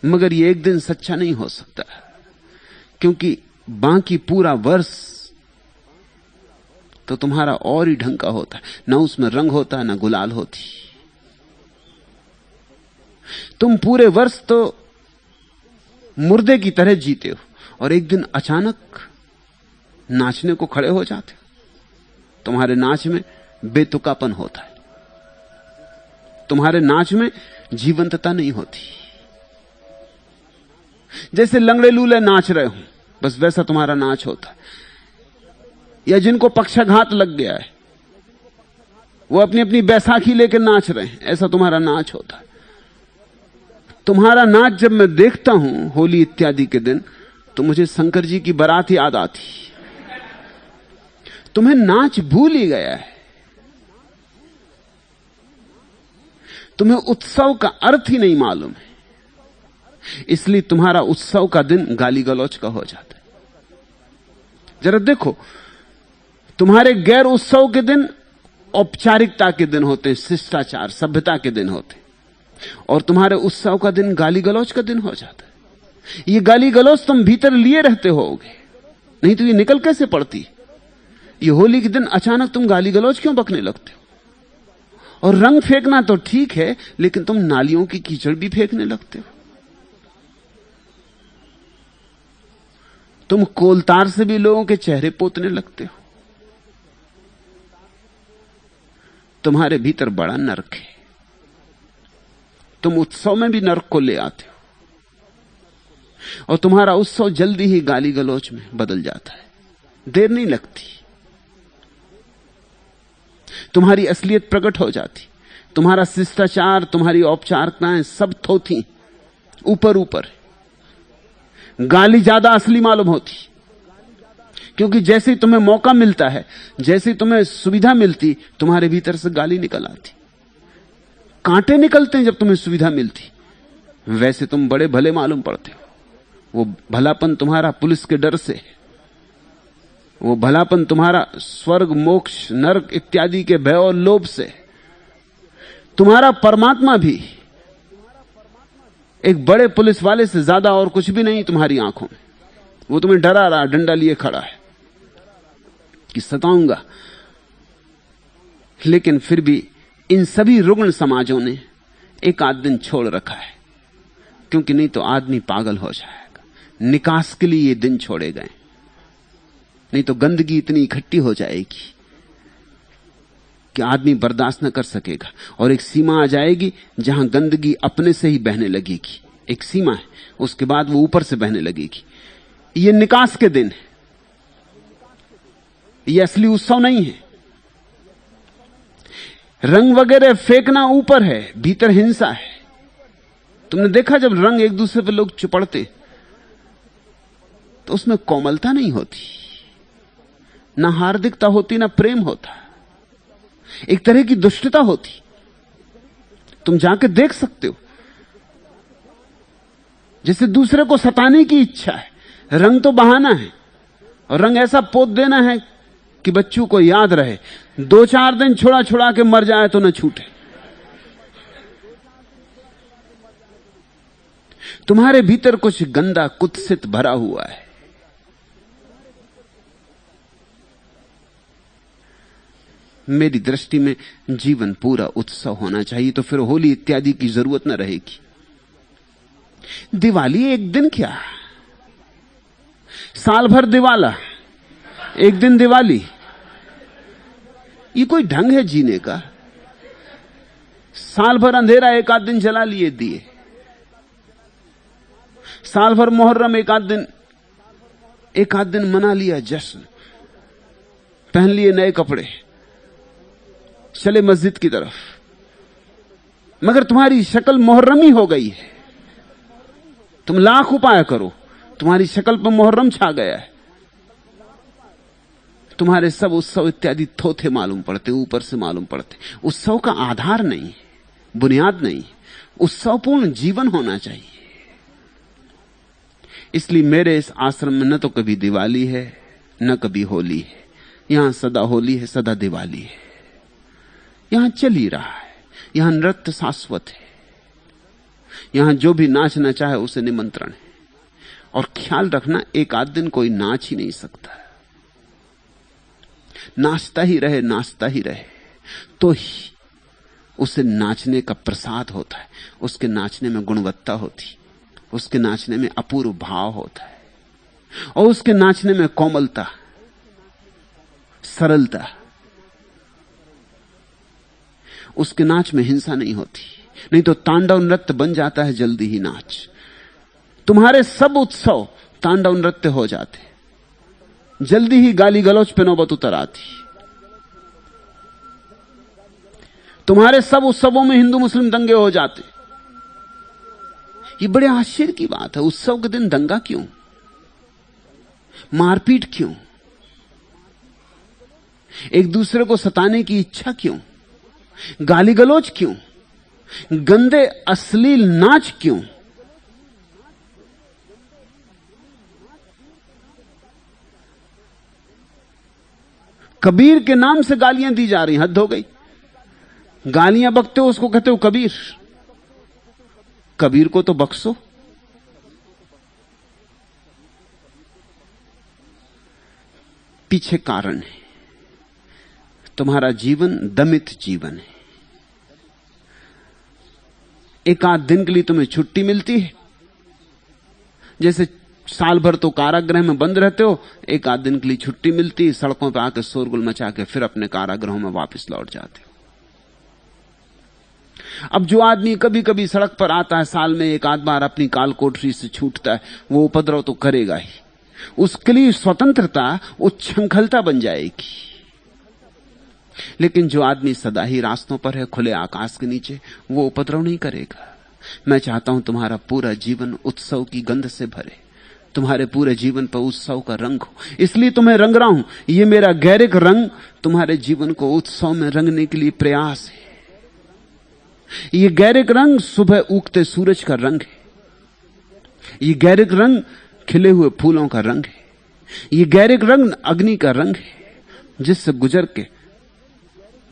Speaker 1: मगर ये एक दिन सच्चा नहीं हो सकता, क्योंकि बाकी पूरा वर्ष तो तुम्हारा और ही ढंग का होता है। ना उसमें रंग होता है, ना गुलाल होती। तुम पूरे वर्ष तो मुर्दे की तरह जीते हो, और एक दिन अचानक नाचने को खड़े हो जाते हो। तुम्हारे नाच में बेतुकापन होता है, तुम्हारे नाच में जीवंतता नहीं होती। जैसे लंगड़े लूले नाच रहे हो, बस वैसा तुम्हारा नाच होता है। या जिनको पक्षाघात लग गया है, वो अपनी अपनी बैसाखी लेकर नाच रहे हैं, ऐसा तुम्हारा नाच होता है। तुम्हारा नाच जब मैं देखता हूं होली इत्यादि के दिन, तो मुझे शंकर जी की बारात याद आती। तुम्हें नाच भूल ही गया है, तुम्हें उत्सव का अर्थ ही नहीं मालूम है, इसलिए तुम्हारा उत्सव का दिन गाली गलौज का हो जाता है। जरा देखो, तुम्हारे गैर उत्सव के दिन औपचारिकता के दिन होते हैं, शिष्टाचार सभ्यता के दिन होते हैं, और तुम्हारे उत्सव का दिन गाली गलौज का दिन हो जाता है। ये गाली गलौज तुम भीतर लिए रहते होगे, नहीं तो ये निकल कैसे पड़ती। ये होली के दिन अचानक तुम गाली गलौज क्यों बकने लगते हो? और रंग फेंकना तो ठीक है, लेकिन तुम नालियों की कीचड़ भी फेंकने लगते हो। तुम कोलतार से भी लोगों के चेहरे पोतने लगते हो। तुम्हारे भीतर बड़ा नर्क है, तुम उत्सव में भी नर्क को ले आते हो, और तुम्हारा उत्सव जल्दी ही गाली गलौज में बदल जाता है, देर नहीं लगती। तुम्हारी असलियत प्रकट हो जाती, तुम्हारा शिष्टाचार, तुम्हारी औपचारिकताएं सब थोथी, ऊपर ऊपर। गाली ज्यादा असली मालूम होती, क्योंकि जैसे ही तुम्हें मौका मिलता है, जैसे ही तुम्हें सुविधा मिलती, तुम्हारे भीतर से गाली निकल आती। कांटे निकलते हैं जब तुम्हें सुविधा मिलती, वैसे तुम बड़े भले मालूम पड़ते हो। वो भलापन तुम्हारा पुलिस के डर से, वो भलापन तुम्हारा स्वर्ग मोक्ष नरक इत्यादि के भय और लोभ से। तुम्हारा परमात्मा भी एक बड़े पुलिस वाले से ज्यादा और कुछ भी नहीं तुम्हारी आंखों में। वो तुम्हें डरा रहा, डंडा लिए खड़ा है कि सताऊंगा। लेकिन फिर भी इन सभी रुग्ण समाजों ने एक आध दिन छोड़ रखा है, क्योंकि नहीं तो आदमी पागल हो जाएगा। निकास के लिए ये दिन छोड़े गए, नहीं तो गंदगी इतनी इकट्ठी हो जाएगी कि आदमी बर्दाश्त न कर सकेगा, और एक सीमा आ जाएगी जहां गंदगी अपने से ही बहने लगेगी। एक सीमा है, उसके बाद वो ऊपर से बहने लगेगी। ये निकास के दिन है, ये असली उत्सव नहीं है। रंग वगैरह फेंकना ऊपर है, भीतर हिंसा है। तुमने देखा जब रंग एक दूसरे पर लोग चिपड़ते तो उसमें कोमलता नहीं होती, ना हार्दिकता होती, ना प्रेम होता, एक तरह की दुष्टता होती। तुम जाके देख सकते हो, जैसे दूसरे को सताने की इच्छा है। रंग तो बहाना है, और रंग ऐसा पोत देना है कि बच्चों को याद रहे, 2-4 दिन छुड़ा छुड़ा के मर जाए तो न छूटे। तुम्हारे भीतर कुछ गंदा कुत्सित भरा हुआ है। मेरी दृष्टि में जीवन पूरा उत्सव होना चाहिए, तो फिर होली इत्यादि की जरूरत न रहेगी। दिवाली एक दिन क्या, साल भर दिवाला, एक दिन दिवाली, ये कोई ढंग है जीने का? साल भर अंधेरा, एक आध दिन जला लिए दिए। साल भर मुहर्रम, एक आध दिन मना लिया जश्न, पहन लिए नए कपड़े, चले मस्जिद की तरफ, मगर तुम्हारी शक्ल मुहर्रमी हो गई है। तुम लाख उपाय करो, तुम्हारी शक्ल पर मुहर्रम छा गया है। तुम्हारे सब उत्सव इत्यादि थोथे मालूम पड़ते, ऊपर से मालूम पड़ते। उत्सव का आधार नहीं, बुनियाद नहीं, उत्सवपूर्ण जीवन होना चाहिए। इसलिए मेरे इस आश्रम में न तो कभी दिवाली है न कभी होली है। यहां सदा होली है, सदा दिवाली है। यहां चल ही रहा है, यहां नृत्य शाश्वत है। यहां जो भी नाचना चाहे उसे निमंत्रण है। और ख्याल रखना, एक आध दिन कोई नाच ही नहीं सकता। नाचता ही रहे, नाचता ही रहे, तो ही उसे नाचने का प्रसाद होता है। उसके नाचने में गुणवत्ता होती, उसके नाचने में अपूर्व भाव होता है, और उसके नाचने में कोमलता, सरलता। उसके नाच में हिंसा नहीं होती, नहीं तो तांडव नृत्य बन जाता है जल्दी ही नाच। तुम्हारे सब उत्सव तांडव नृत्य हो जाते, जल्दी ही गाली गलौज पे नौबत उतर आती। तुम्हारे सब उत्सवों में हिंदू मुस्लिम दंगे हो जाते। ये बड़े आश्चर्य की बात है। उत्सव के दिन दंगा क्यों, मारपीट क्यों, एक दूसरे को सताने की इच्छा क्यों, गाली गलौज क्यों, गंदे अश्लील नाच क्यों? कबीर के नाम से गालियां दी जा रही, हद हो गई। गालियां बकते हो उसको कहते हो कबीर। कबीर को तो बख्शो। पीछे कारण है, तुम्हारा जीवन दमित जीवन है। एक आध दिन के लिए तुम्हें छुट्टी मिलती है, जैसे साल भर तो कारागृह में बंद रहते हो, एक आध दिन के लिए छुट्टी मिलती है, सड़कों पर आकर शोरगुल मचा के फिर अपने कारागृहों में वापस लौट जाते हो। अब जो आदमी कभी कभी सड़क पर आता है, साल में एक आध बार अपनी काल कोठरी से छूटता है, वो उपद्रव तो करेगा ही। उसके लिए स्वतंत्रता उच्छृंखलता बन जाएगी। लेकिन जो आदमी सदा ही रास्तों पर है, खुले आकाश के नीचे, वो उपद्रव नहीं करेगा। मैं चाहता हूं तुम्हारा पूरा जीवन उत्सव की गंध से भरे, तुम्हारे पूरे जीवन पर उत्सव का रंग हो। इसलिए तुम्हें रंग रहा हूं। ये मेरा गैरिक रंग तुम्हारे जीवन को उत्सव में रंगने के लिए प्रयास है। ये गैरिक रंग सुबह उगते सूरज का रंग है। ये गैरिक रंग खिले हुए फूलों का रंग है। ये गैरिक रंग अग्नि का रंग है, जिससे गुजर के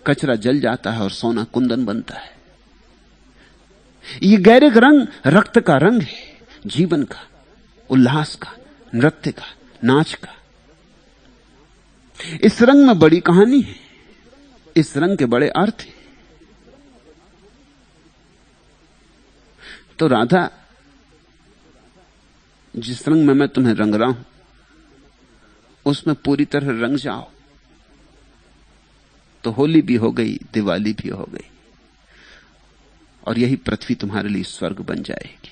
Speaker 1: कचरा जल जाता है और सोना कुंदन बनता है। ये गैरिक रंग रक्त का रंग है, जीवन का, उल्लास का, नृत्य का, नाच का। इस रंग में बड़ी कहानी है, इस रंग के बड़े अर्थ हैं। तो राधा, जिस रंग में मैं तुम्हें रंग रहा हूं, उसमें पूरी तरह रंग जाओ, तो होली भी हो गई, दिवाली भी हो गई, और यही पृथ्वी तुम्हारे लिए स्वर्ग बन जाएगी।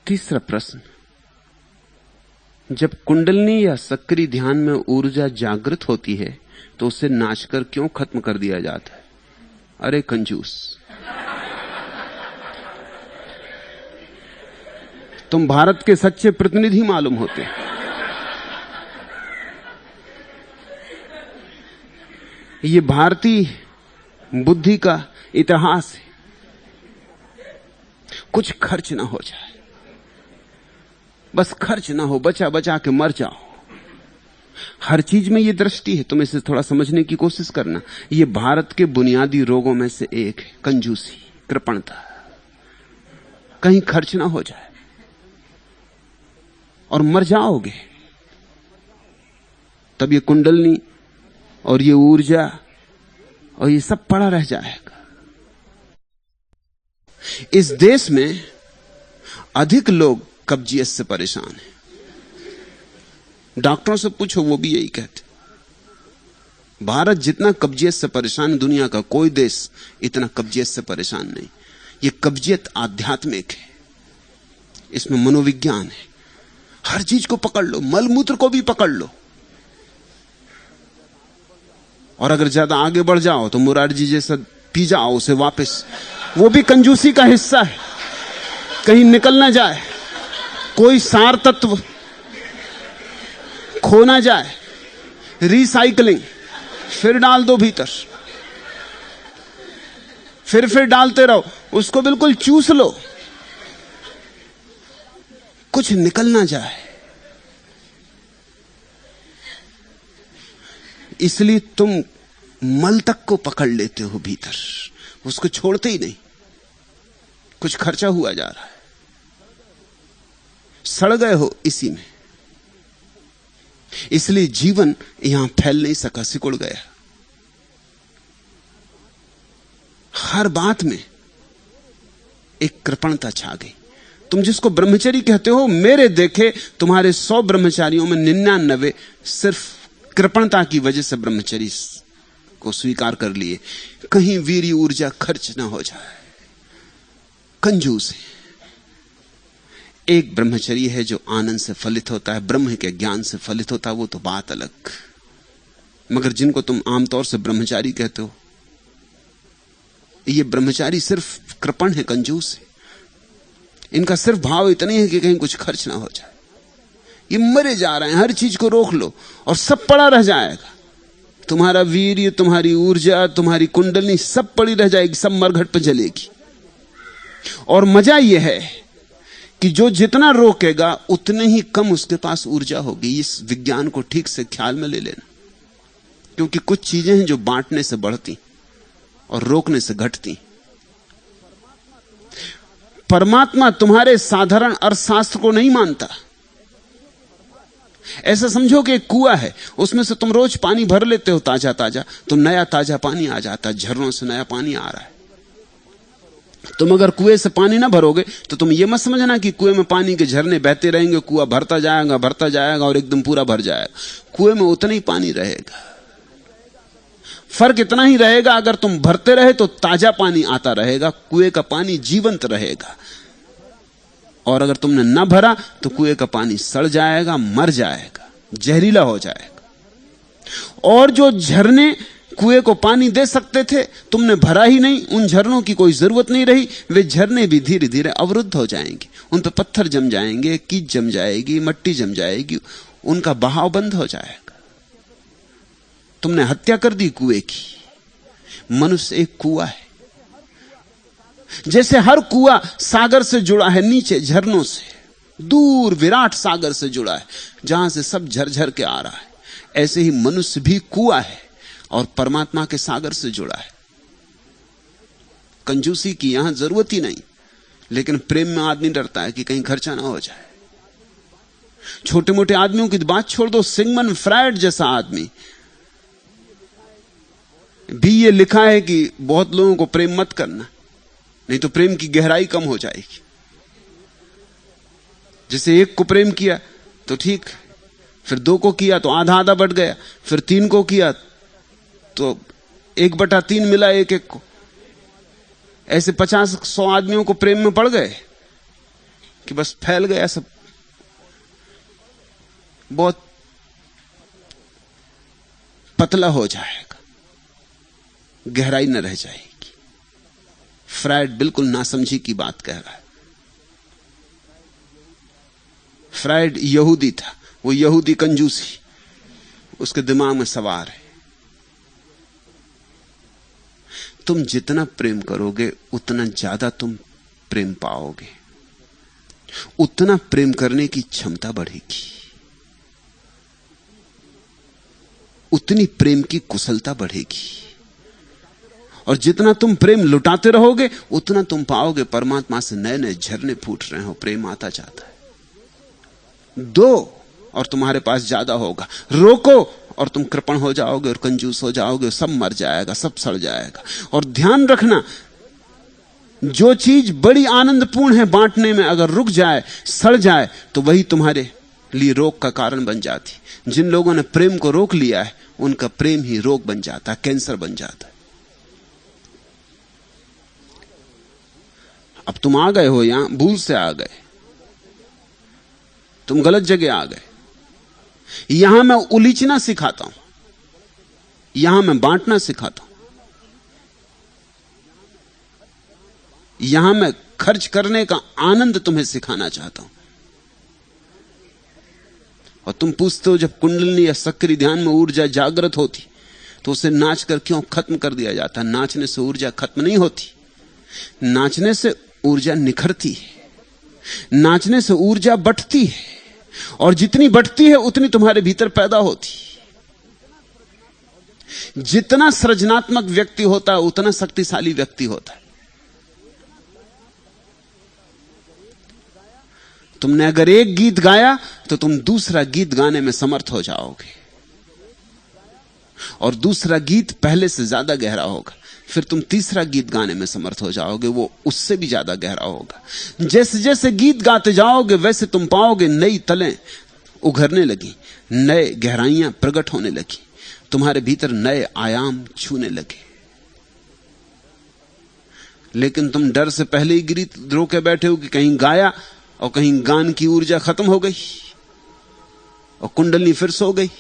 Speaker 1: तीसरा प्रश्न, जब कुंडलनी या सक्रिय ध्यान में ऊर्जा जागृत होती है तो उसे नाचकर क्यों खत्म कर दिया जाता है? अरे कंजूस, तुम भारत के सच्चे प्रतिनिधि मालूम होते। ये भारतीय बुद्धि का इतिहास है। कुछ खर्च ना हो जाए, बस खर्च ना हो, बचा बचा के मर जाओ। हर चीज में ये दृष्टि है, तुम इसे थोड़ा समझने की कोशिश करना। ये भारत के बुनियादी रोगों में से एक है, कंजूसी, कृपणता। कहीं खर्च ना हो जाए और मर जाओगे, तब ये कुंडलनी और ये ऊर्जा और ये सब पड़ा रह जाएगा। इस देश में अधिक लोग कब्जियत से परेशान हैं। डॉक्टरों से पूछो, वो भी यही कहते। भारत जितना कब्जियत से परेशान है, दुनिया का कोई देश इतना कब्जियत से परेशान नहीं। ये कब्जियत आध्यात्मिक है, इसमें मनोविज्ञान है। हर चीज को पकड़ लो, मलमूत्र को भी पकड़ लो, और अगर ज्यादा आगे बढ़ जाओ तो मुरारजी जैसा पी जाओ उसे वापस। वो भी कंजूसी का हिस्सा है, कहीं निकल ना जाए, कोई सार तत्व खो ना जाए। रिसाइकलिंग, फिर डाल दो भीतर, फिर डालते रहो, उसको बिल्कुल चूस लो, कुछ निकल ना जाए। इसलिए तुम मल तक को पकड़ लेते हो भीतर, उसको छोड़ते ही नहीं। कुछ खर्चा हुआ जा रहा है, सड़ गए हो इसी में। इसलिए जीवन यहां फैल नहीं सका, सिकुड़ गया। हर बात में एक कृपणता छा गई। तुम जिसको ब्रह्मचर्य कहते हो, मेरे देखे तुम्हारे 100 ब्रह्मचारियों में 99 सिर्फ कृपणता की वजह से ब्रह्मचर्य को स्वीकार कर लिए। कहीं वीर्य ऊर्जा खर्च ना हो जाए, कंजूस है। एक ब्रह्मचर्य है जो आनंद से फलित होता है, ब्रह्म के ज्ञान से फलित होता है, वो तो बात अलग। मगर जिनको तुम आमतौर से ब्रह्मचारी कहते हो, ये ब्रह्मचारी सिर्फ कृपण है, कंजूस है। इनका सिर्फ भाव इतना ही है कि कहीं कुछ खर्च ना हो जाए। ये मरे जा रहे हैं, हर चीज को रोक लो और सब पड़ा रह जाएगा। तुम्हारा वीर्य, तुम्हारी ऊर्जा, तुम्हारी कुंडली सब पड़ी रह जाएगी, सब मरघट पर जलेगी। और मजा यह है कि जो जितना रोकेगा उतने ही कम उसके पास ऊर्जा होगी। इस विज्ञान को ठीक से ख्याल में ले लेना, क्योंकि कुछ चीजें हैं जो बांटने से बढ़ती और रोकने से घटती। परमात्मा तुम्हारे साधारण अर्थशास्त्र को नहीं मानता। ऐसा समझो कि एक कुआं है, उसमें से तुम रोज पानी भर लेते हो ताजा ताजा, तो नया ताजा पानी आ जाता है, झरनों से नया पानी आ रहा है। तुम अगर कुएं से पानी ना भरोगे तो तुम ये मत समझना कि कुएं में पानी के झरने बहते रहेंगे, कुआं भरता जाएगा और एकदम पूरा भर जाएगा। कुएं में उतना ही पानी रहेगा। फर्क इतना ही रहेगा, अगर तुम भरते रहे तो ताजा पानी आता रहेगा, कुएं का पानी जीवंत रहेगा। और अगर तुमने न भरा तो कुएं का पानी सड़ जाएगा, मर जाएगा, जहरीला हो जाएगा। और जो झरने कुएं को पानी दे सकते थे, तुमने भरा ही नहीं, उन झरनों की कोई जरूरत नहीं रही। वे झरने भी धीरे धीरे अवरुद्ध हो जाएंगे, उन पर पत्थर जम जाएंगे, कीच जम जाएगी, मट्टी जम जाएगी, उनका बहाव बंद हो जाएगा। तुमने हत्या कर दी कुएं की। मनुष्य एक कुआं है। जैसे हर कुआं सागर से जुड़ा है, नीचे झरनों से दूर विराट सागर से जुड़ा है, जहां से सब झरझर के आ रहा है, ऐसे ही मनुष्य भी कुआं है और परमात्मा के सागर से जुड़ा है। कंजूसी की यहां जरूरत ही नहीं, लेकिन प्रेम में आदमी डरता है कि कहीं खर्चा ना हो जाए। छोटे मोटे आदमियों की बात छोड़ दो, सिगमंड फ्रायड जैसा आदमी भी ये लिखा है कि बहुत लोगों को प्रेम मत करना, नहीं तो प्रेम की गहराई कम हो जाएगी। जैसे एक को प्रेम किया तो ठीक, फिर 2 को किया तो आधा आधा बढ़ गया, फिर 3 को किया तो 1/3 मिला एक को। ऐसे 50-100 आदमियों को प्रेम में पड़ गए कि बस फैल गया सब, बहुत पतला हो जाएगा, गहराई न रह जाएगी। फ्रायड बिल्कुल नासमझी की बात कह रहा है। फ्रायड यहूदी था, वो यहूदी कंजूसी उसके दिमाग में सवार है। तुम जितना प्रेम करोगे उतना ज्यादा तुम प्रेम पाओगे, उतना प्रेम करने की क्षमता बढ़ेगी, उतनी प्रेम की कुशलता बढ़ेगी। और जितना तुम प्रेम लुटाते रहोगे उतना तुम पाओगे परमात्मा से नए नए झरने फूट रहे हो, प्रेम आता जाता है। दो और तुम्हारे पास ज्यादा होगा, रोको और तुम कृपण हो जाओगे और कंजूस हो जाओगे, सब मर जाएगा, सब सड़ जाएगा। और ध्यान रखना, जो चीज बड़ी आनंदपूर्ण है बांटने में, अगर रुक जाए, सड़ जाए, तो वही तुम्हारे लिए रोग का कारण बन जाती। जिन लोगों ने प्रेम को रोक लिया है उनका प्रेम ही रोग बन जाता है, कैंसर बन जाता है। अब तुम आ गए हो यहां, भूल से आ गए, तुम गलत जगह आ गए। यहां मैं उलीचना सिखाता हूं, यहां मैं बांटना सिखाता हूं, यहां मैं खर्च करने का आनंद तुम्हें सिखाना चाहता हूं। और तुम पूछते हो जब कुंडलिनी या सक्रिय ध्यान में ऊर्जा जागृत होती तो उसे नाचकर क्यों खत्म कर दिया जाता? नाचने से ऊर्जा खत्म नहीं होती, नाचने से ऊर्जा निखरती है, नाचने से ऊर्जा बढ़ती है, और जितनी बढ़ती है उतनी तुम्हारे भीतर पैदा होती। जितना सृजनात्मक व्यक्ति होता है उतना शक्तिशाली व्यक्ति होता है। तुमने अगर एक गीत गाया तो तुम दूसरा गीत गाने में समर्थ हो जाओगे, और दूसरा गीत पहले से ज्यादा गहरा होगा, फिर तुम तीसरा गीत गाने में समर्थ हो जाओगे, वो उससे भी ज्यादा गहरा होगा। जैसे जैसे गीत गाते जाओगे वैसे तुम पाओगे नई तलें उघरने लगी, नए गहराइयां प्रकट होने लगी, तुम्हारे भीतर नए आयाम छूने लगे। लेकिन तुम डर से पहले ही गीत रोके बैठे हो कि कहीं गाया और कहीं गान की ऊर्जा खत्म हो गई और कुंडली फिर सो गई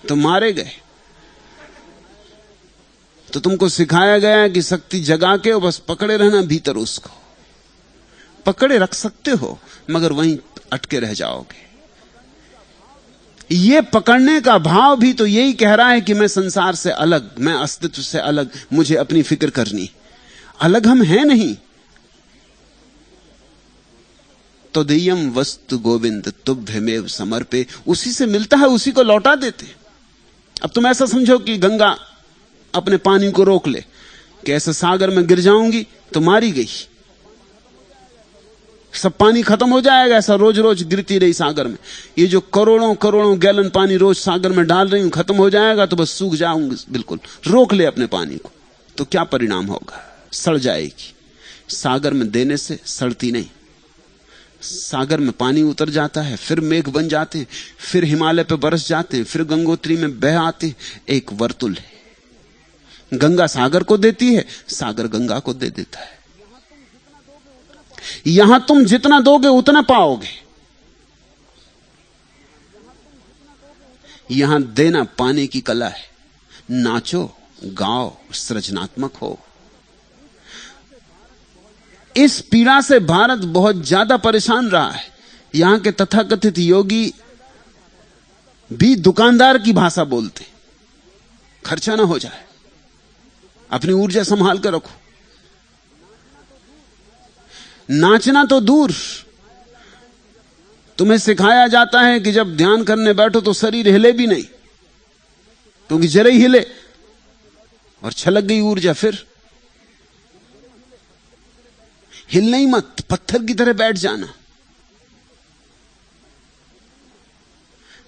Speaker 1: तो मारे गए। तो तुमको सिखाया गया कि शक्ति जगा के और बस पकड़े रहना भीतर, उसको पकड़े रख सकते हो मगर वहीं अटके रह जाओगे। ये पकड़ने का भाव भी तो यही कह रहा है कि मैं संसार से अलग, मैं अस्तित्व से अलग, मुझे अपनी फिक्र करनी। अलग हम हैं नहीं। तो देयम वस्तु गोविंद तुभ्यमेव समर्पे, उसी से मिलता है उसी को लौटा देते। अब तुम ऐसा समझो कि गंगा अपने पानी को रोक ले कि ऐसे सागर में गिर जाऊंगी तो मारी गई, सब पानी खत्म हो जाएगा। ऐसा रोज रोज गिरती रही सागर में, ये जो करोड़ों करोड़ों गैलन पानी रोज सागर में डाल रही हूं खत्म हो जाएगा तो बस सूख जाऊंगी। बिल्कुल रोक ले अपने पानी को तो क्या परिणाम होगा? सड़ जाएगी। सागर में देने से सड़ती नहीं। सागर में पानी उतर जाता है, फिर मेघ बन जाते हैं, फिर हिमालय पे बरस जाते हैं, फिर गंगोत्री में बह आते हैं। एक वर्तुल है। गंगा सागर को देती है, सागर गंगा को दे देता है। यहां तुम जितना दोगे उतना पाओगे। यहां देना पाने की कला है। नाचो, गाओ, सृजनात्मक हो। इस पीड़ा से भारत बहुत ज्यादा परेशान रहा है। यहां के तथाकथित योगी भी दुकानदार की भाषा बोलते। खर्चा ना हो जाए, अपनी ऊर्जा संभाल कर रखो। नाचना तो दूर, तुम्हें सिखाया जाता है कि जब ध्यान करने बैठो तो शरीर हिले भी नहीं, क्योंकि जरा ही हिले और छलक गई ऊर्जा, फिर हिलना ही मत, पत्थर की तरह बैठ जाना।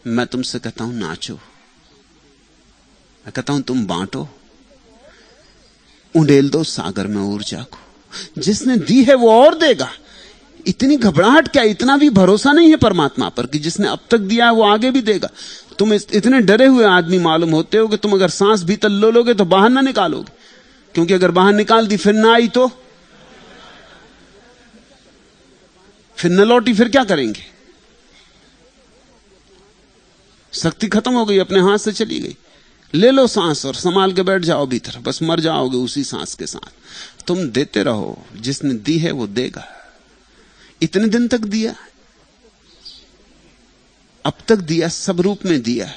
Speaker 1: मैं तुमसे कहता हूं नाचो, मैं कहता हूं तुम बांटो, उंडेल दो सागर में ऊर्जा को। जिसने दी है वो और देगा। इतनी घबराहट क्या? इतना भी भरोसा नहीं है परमात्मा पर कि जिसने अब तक दिया है वो आगे भी देगा। तुम इतने डरे हुए आदमी मालूम होते हो कि तुम अगर सांस भीतर लो लोगे तो बाहर ना निकालोगे, क्योंकि अगर बाहर निकाल दी फिर ना आई तो फिर न लौटी, फिर क्या करेंगे? शक्ति खत्म हो गई, अपने हाथ से चली गई। ले लो सांस और संभाल के बैठ जाओ भीतर, बस मर जाओगे उसी सांस के साथ। तुम देते रहो, जिसने दी है वो देगा। इतने दिन तक दिया, अब तक दिया, सब रूप में दिया।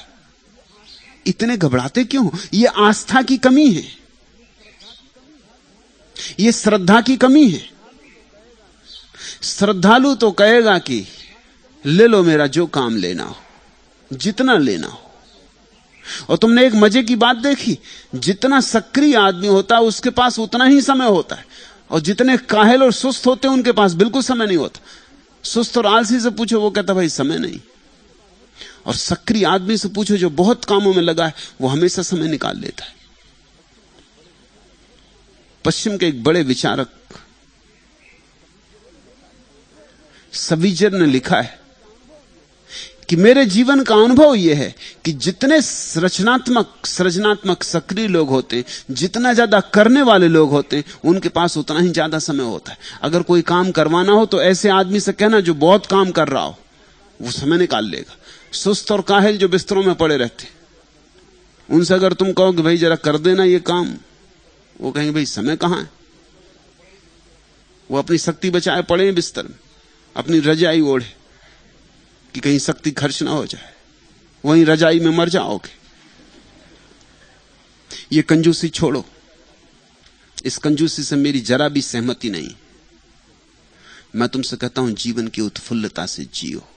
Speaker 1: इतने घबराते क्यों? ये आस्था की कमी है, ये श्रद्धा की कमी है। श्रद्धालु तो कहेगा कि ले लो मेरा जो काम लेना हो, जितना लेना हो। और तुमने एक मजे की बात देखी, जितना सक्रिय आदमी होता है उसके पास उतना ही समय होता है, और जितने काहिल और सुस्त होते हैं उनके पास बिल्कुल समय नहीं होता। सुस्त और आलसी से पूछो, वो कहता भाई समय नहीं। और सक्रिय आदमी से पूछो जो बहुत कामों में लगा है, वो हमेशा समय निकाल लेता है। पश्चिम के एक बड़े विचारक सवीजर ने लिखा है कि मेरे जीवन का अनुभव यह है कि जितने सृजनात्मक सक्रिय लोग होते हैं, जितना ज्यादा करने वाले लोग होते हैं, उनके पास उतना ही ज्यादा समय होता है। अगर कोई काम करवाना हो तो ऐसे आदमी से कहना जो बहुत काम कर रहा हो, वो समय निकाल लेगा। सुस्त और काहिल जो बिस्तरों में पड़े रहते, उनसे अगर तुम कहो कि भाई जरा कर देना ये काम, वो कहेंगे भाई समय कहां है। वो अपनी शक्ति बचाए पड़े हैं बिस्तर में, अपनी रजाई ओढ़े कि कहीं शक्ति खर्च ना हो जाए, वहीं रजाई में मर जाओगे। ये कंजूसी छोड़ो, इस कंजूसी से मेरी जरा भी सहमति नहीं। मैं तुमसे कहता हूं जीवन की उत्फुल्लता से जियो।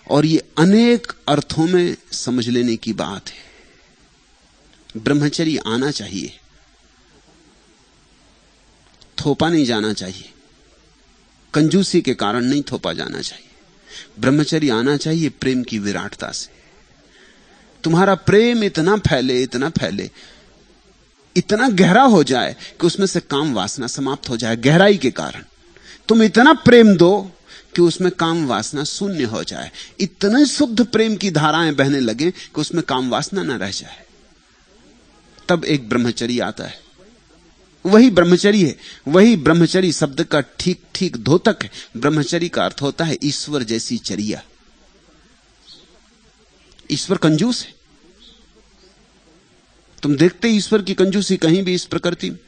Speaker 1: और ये अनेक अर्थों में समझ लेने की बात है। ब्रह्मचर्य आना चाहिए, थोपा नहीं जाना चाहिए, कंजूसी के कारण नहीं थोपा जाना चाहिए। ब्रह्मचर्य आना चाहिए प्रेम की विराटता से। तुम्हारा प्रेम इतना फैले, इतना फैले, इतना गहरा हो जाए कि उसमें से काम वासना समाप्त हो जाए। गहराई के कारण तुम इतना प्रेम दो कि उसमें काम वासना शून्य हो जाए। इतने शुद्ध प्रेम की धाराएं बहने लगे कि उसमें काम वासना न रह जाए। तब एक ब्रह्मचर्य आता है। वही ब्रह्मचर्य है, वही ब्रह्मचर्य शब्द का ठीक ठीक द्योतक है। ब्रह्मचर्य का अर्थ होता है ईश्वर जैसी चर्या। ईश्वर कंजूस है। तुम देखते ईश्वर की कंजूसी कहीं भी इस प्रकृति में।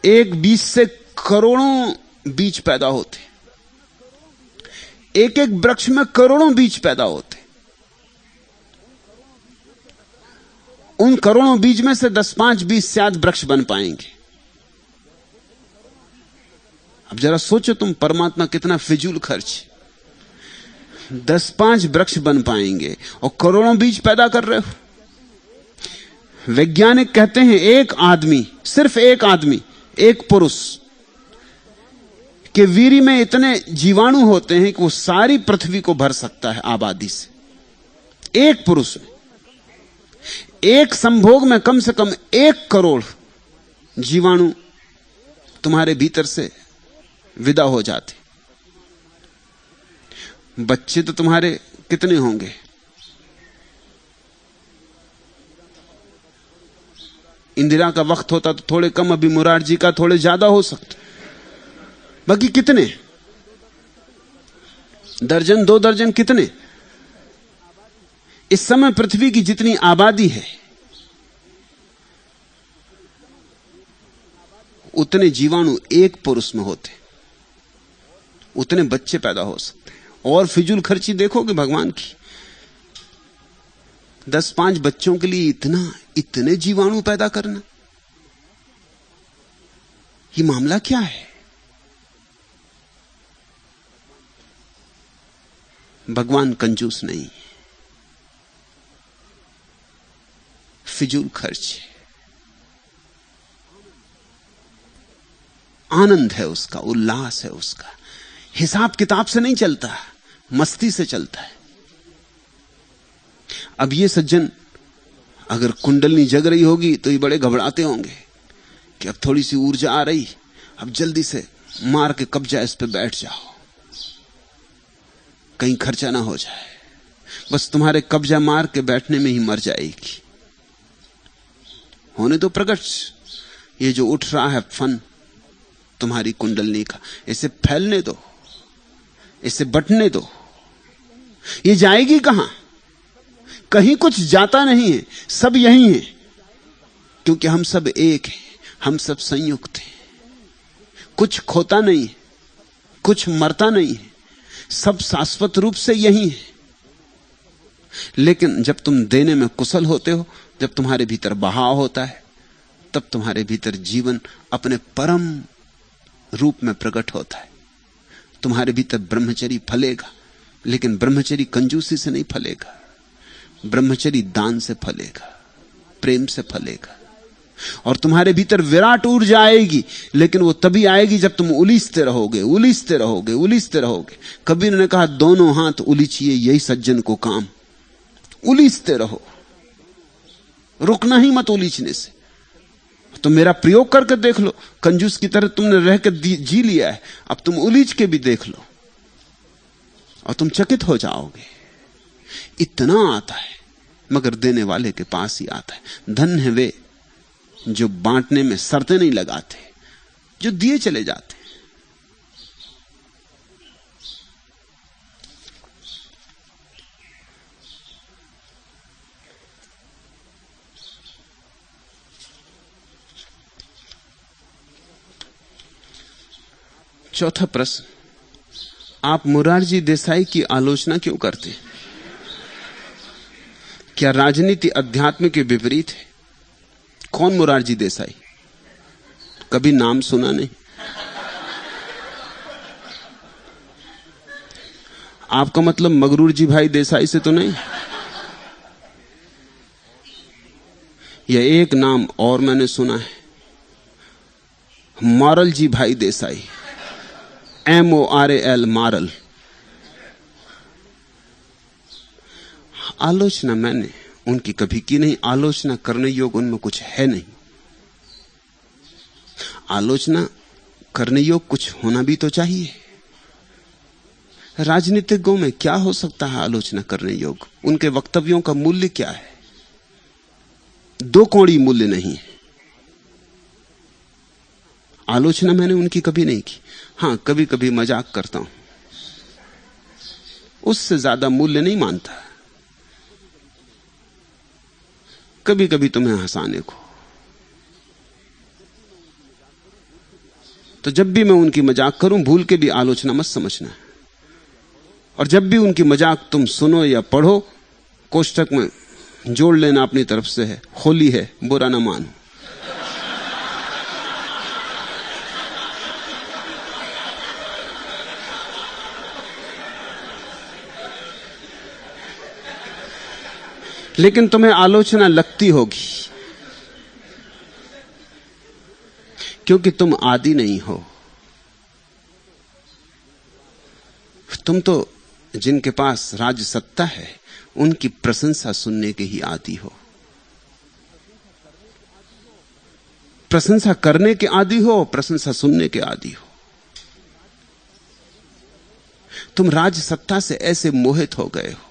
Speaker 1: एक बीज से करोड़ों बीज पैदा होते, एक एक वृक्ष में करोड़ों बीज पैदा होते। उन करोड़ों बीज में से 10-5 बीज शायद वृक्ष बन पाएंगे। अब जरा सोचो तुम, परमात्मा कितना फिजूल खर्च। 10-5 वृक्ष बन पाएंगे और करोड़ों बीज पैदा कर रहे हो। वैज्ञानिक कहते हैं एक आदमी, सिर्फ एक आदमी, एक पुरुष के वीर्य में इतने जीवाणु होते हैं कि वो सारी पृथ्वी को भर सकता है आबादी से। एक पुरुष में, एक संभोग में कम से कम 1 करोड़ जीवाणु तुम्हारे भीतर से विदा हो जाते। बच्चे तो तुम्हारे कितने होंगे? इंदिरा का वक्त होता तो थोड़े कम, अभी मुरारजी का थोड़े ज्यादा हो सकते। बाकी कितने? दर्जन 2 दर्जन कितने? इस समय पृथ्वी की जितनी आबादी है उतने जीवाणु एक पुरुष में होते, उतने बच्चे पैदा हो सकते हैं। और फिजूल खर्ची देखोगे भगवान की। 10-5 बच्चों के लिए इतने जीवाणु पैदा करना, ये मामला क्या है? भगवान कंजूस नहीं, फिजूल खर्च है। आनंद है उसका, उल्लास है उसका। हिसाब किताब से नहीं चलता, मस्ती से चलता है। अब ये सज्जन अगर कुंडलनी जग रही होगी तो ये बड़े घबराते होंगे कि अब थोड़ी सी ऊर्जा आ रही, अब जल्दी से मार के कब्जा इस पे बैठ जाओ, कहीं खर्चा ना हो जाए। बस तुम्हारे कब्जा मार के बैठने में ही मर जाएगी। होने तो प्रकट ये जो उठ रहा है फन तुम्हारी कुंडलनी का, इसे फैलने दो, इसे बटने दो। ये जाएगी कहां? कहीं कुछ जाता नहीं है, सब यही है, क्योंकि हम सब एक हैं, हम सब संयुक्त हैं। कुछ खोता नहीं, कुछ मरता नहीं है, सब शाश्वत रूप से यही है। लेकिन जब तुम देने में कुशल होते हो, जब तुम्हारे भीतर बहाव होता है, तब तुम्हारे भीतर जीवन अपने परम रूप में प्रकट होता है। तुम्हारे भीतर ब्रह्मचर्य फलेगा, लेकिन ब्रह्मचर्य कंजूसी से नहीं फलेगा, ब्रह्मचर्य दान से फलेगा, प्रेम से फलेगा। और तुम्हारे भीतर विराट ऊर्जा आएगी, लेकिन वो तभी आएगी जब तुम उलीझते रहोगे, उलीझते रहोगे, उलीझते रहोगे। कबीर ने कहा दोनों हाथ उलीझिए, यही सज्जन को काम। उलीझते रहो, रुकना ही मत उलीझने से। तो मेरा प्रयोग करके देख लो, कंजूस की तरह तुमने रह के जी लिया है, अब तुम उलीझ के भी देख लो और तुम चकित हो जाओगे। इतना आता है, मगर देने वाले के पास ही आता है। धन्य है वे जो बांटने में शर्तें नहीं लगाते, जो दिए चले जाते। चौथा प्रश्न, आप मोरारजी देसाई की आलोचना क्यों करते हैं? क्या राजनीति अध्यात्म के विपरीत है? कौन मोरारजी देसाई? कभी नाम सुना नहीं। आपका मतलब मगरूर जी भाई देसाई से तो नहीं? यह एक नाम और मैंने सुना है, मारल जी भाई देसाई, MORAL, मारल। आलोचना मैंने उनकी कभी की नहीं। आलोचना करने योग्य उनमें कुछ है नहीं। आलोचना करने योग्य कुछ होना भी तो चाहिए। राजनीतिज्ञों में क्या हो सकता है आलोचना करने योग्य? उनके वक्तव्यों का मूल्य क्या है? दो कौड़ी मूल्य नहीं है। आलोचना मैंने उनकी कभी नहीं की। हां, कभी कभी मजाक करता हूं, उससे ज्यादा मूल्य नहीं मानता। कभी कभी तुम्हें हंसाने को, तो जब भी मैं उनकी मजाक करूं भूल के भी आलोचना मत समझना। और जब भी उनकी मजाक तुम सुनो या पढ़ो, कोष्ठक में जोड़ लेना अपनी तरफ से है, होली है, बुरा ना मानो। लेकिन तुम्हें आलोचना लगती होगी, क्योंकि तुम आदी नहीं हो। तुम तो जिनके पास राज सत्ता है उनकी प्रशंसा सुनने के ही आदी हो, प्रशंसा करने के आदी हो, प्रशंसा सुनने के आदी हो। तुम राज सत्ता से ऐसे मोहित हो गए हो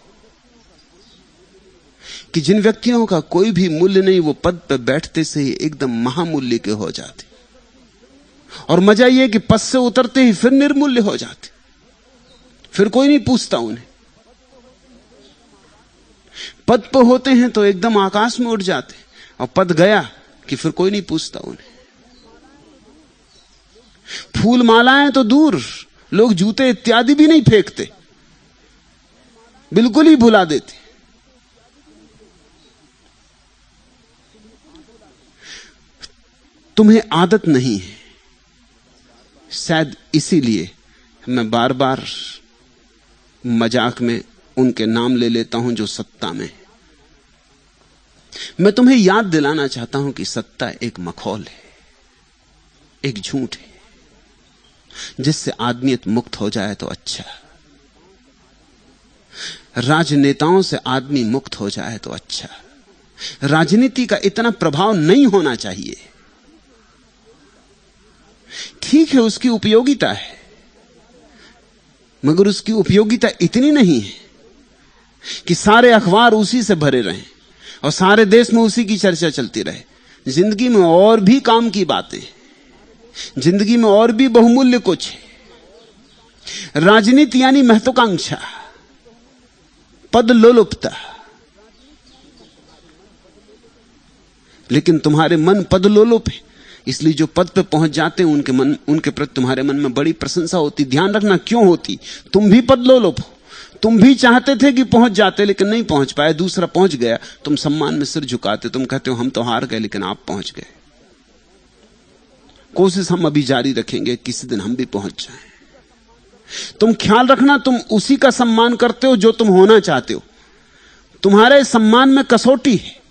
Speaker 1: कि जिन व्यक्तियों का कोई भी मूल्य नहीं, वो पद पर बैठते से ही एकदम महामूल्य के हो जाते। और मजा यह कि पद से उतरते ही फिर निर्मूल्य हो जाते, फिर कोई नहीं पूछता उन्हें। पद पर होते हैं तो एकदम आकाश में उड़ जाते, और पद गया कि फिर कोई नहीं पूछता उन्हें। फूल मालाएं तो दूर, लोग जूते इत्यादि भी नहीं फेंकते, बिल्कुल ही भुला देते। तुम्हें आदत नहीं है, शायद इसीलिए मैं बार बार मजाक में उनके नाम ले लेता हूं जो सत्ता में। मैं तुम्हें याद दिलाना चाहता हूं कि सत्ता एक मखौल है, एक झूठ है, जिससे आदमियत मुक्त हो जाए तो अच्छा। राजनेताओं से आदमी मुक्त हो जाए तो अच्छा। राजनीति का इतना प्रभाव नहीं होना चाहिए। ठीक है, उसकी उपयोगिता है, मगर उसकी उपयोगिता इतनी नहीं है कि सारे अखबार उसी से भरे रहें और सारे देश में उसी की चर्चा चलती रहे। जिंदगी में और भी काम की बातें, जिंदगी में और भी बहुमूल्य कुछ है। राजनीति यानी महत्वाकांक्षा, पद लोलुपता। लेकिन तुम्हारे मन पद लोलुप है, इसलिए जो पद पे पहुंच जाते हैं उनके प्रति तुम्हारे मन में बड़ी प्रशंसा होती। ध्यान रखना क्यों होती? तुम भी पद लोलुप हो, तुम भी चाहते थे कि पहुंच जाते, लेकिन नहीं पहुंच पाए, दूसरा पहुंच गया, तुम सम्मान में सिर झुकाते, तुम कहते हो हम तो हार गए लेकिन आप पहुंच गए। कोशिश हम अभी जारी रखेंगे, किसी दिन हम भी पहुंच जाएं। तुम ख्याल रखना, तुम उसी का सम्मान करते हो जो तुम होना चाहते हो। तुम्हारे सम्मान में कसौटी है।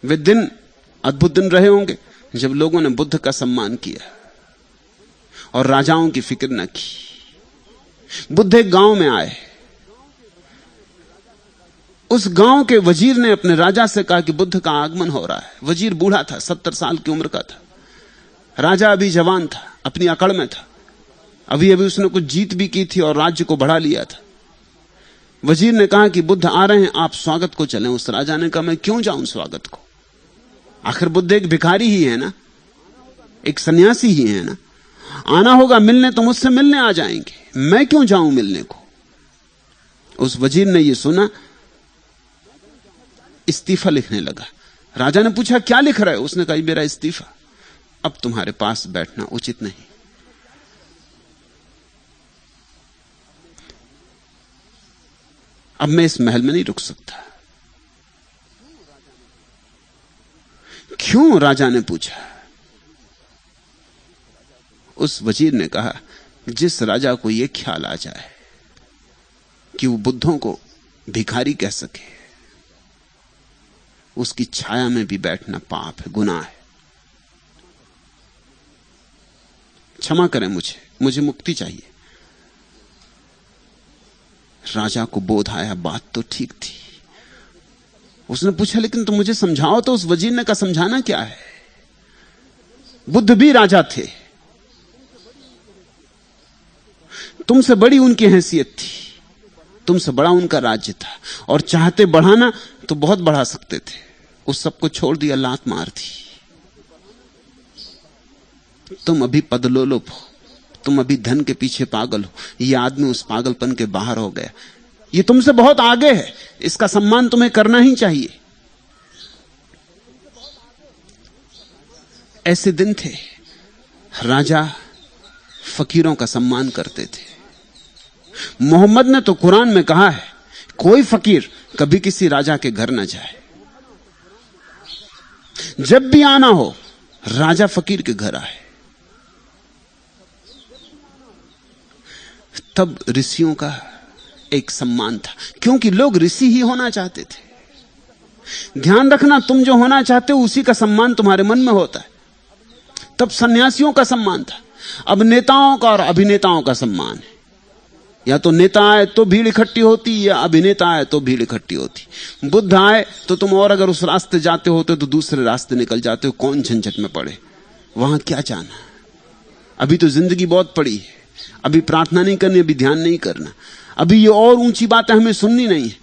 Speaker 1: वे दिन अद्भुत दिन रहे होंगे जब लोगों ने बुद्ध का सम्मान किया और राजाओं की फिक्र न की। बुद्ध एक गांव में आए। उस गांव के वजीर ने अपने राजा से कहा कि बुद्ध का आगमन हो रहा है। वजीर बूढ़ा था, 70 साल की उम्र का था। राजा अभी जवान था, अपनी अकड़ में था। अभी अभी उसने कुछ जीत भी की थी और राज्य को बढ़ा लिया था। वजीर ने कहा कि बुद्ध आ रहे हैं, आप स्वागत को चलें। उस राजा ने कहा, मैं क्यों जाऊं स्वागत को? आखिर बुद्ध एक भिखारी ही है ना, एक सन्यासी ही है ना। आना होगा मिलने तो मुझसे मिलने आ जाएंगे, मैं क्यों जाऊं मिलने को? उस वजीर ने यह सुना, इस्तीफा लिखने लगा। राजा ने पूछा, क्या लिख रहा है? उसने कहा, मेरा इस्तीफा। अब तुम्हारे पास बैठना उचित नहीं। अब मैं इस महल में नहीं रुक सकता। क्यों? राजा ने पूछा। उस वजीर ने कहा, जिस राजा को यह ख्याल आ जाए कि वो बुद्धों को भिखारी कह सके, उसकी छाया में भी बैठना पाप है, गुनाह है। क्षमा करें मुझे मुक्ति चाहिए। राजा को बोध आया, बात तो ठीक थी। उसने पूछा, लेकिन तुम मुझे समझाओ तो। उस वजीर ने कहा, समझाना क्या है? बुद्ध भी राजा थे, तुमसे बड़ी उनकी हैसियत थी, तुमसे बड़ा उनका राज्य था, और चाहते बढ़ाना तो बहुत बढ़ा सकते थे। उस सबको छोड़ दिया, लात मार दी। तुम अभी पदलोलुप हो, तुम अभी धन के पीछे पागल हो। यह आदमी उस पागलपन के बाहर हो गया। यह तुमसे बहुत आगे है, इसका सम्मान तुम्हें करना ही चाहिए। ऐसे दिन थे, राजा फकीरों का सम्मान करते थे। मोहम्मद ने तो कुरान में कहा है, कोई फकीर कभी किसी राजा के घर ना जाए। जब भी आना हो, राजा फकीर के घर आए। तब ऋषियों का एक सम्मान था, क्योंकि लोग ऋषि ही होना चाहते थे। ध्यान रखना, तुम जो होना चाहते हो उसी का सम्मान तुम्हारे मन में होता है। तब सन्यासियों का सम्मान था। अब नेताओं का और अभिनेताओं का सम्मान है। या तो नेता आए तो भीड़ इकट्ठी होती, या अभिनेता आए तो भीड़ इकट्ठी होती। बुद्ध आए तो तुम, और अगर उस रास्ते जाते होते तो दूसरे रास्ते निकल जाते हो। कौन झंझट में पड़े, वहां क्या जाना। अभी तो जिंदगी बहुत पड़ी है। अभी प्रार्थना नहीं करनी, अभी ध्यान नहीं करना, अभी ये और ऊंची बातें हमें सुननी नहीं है।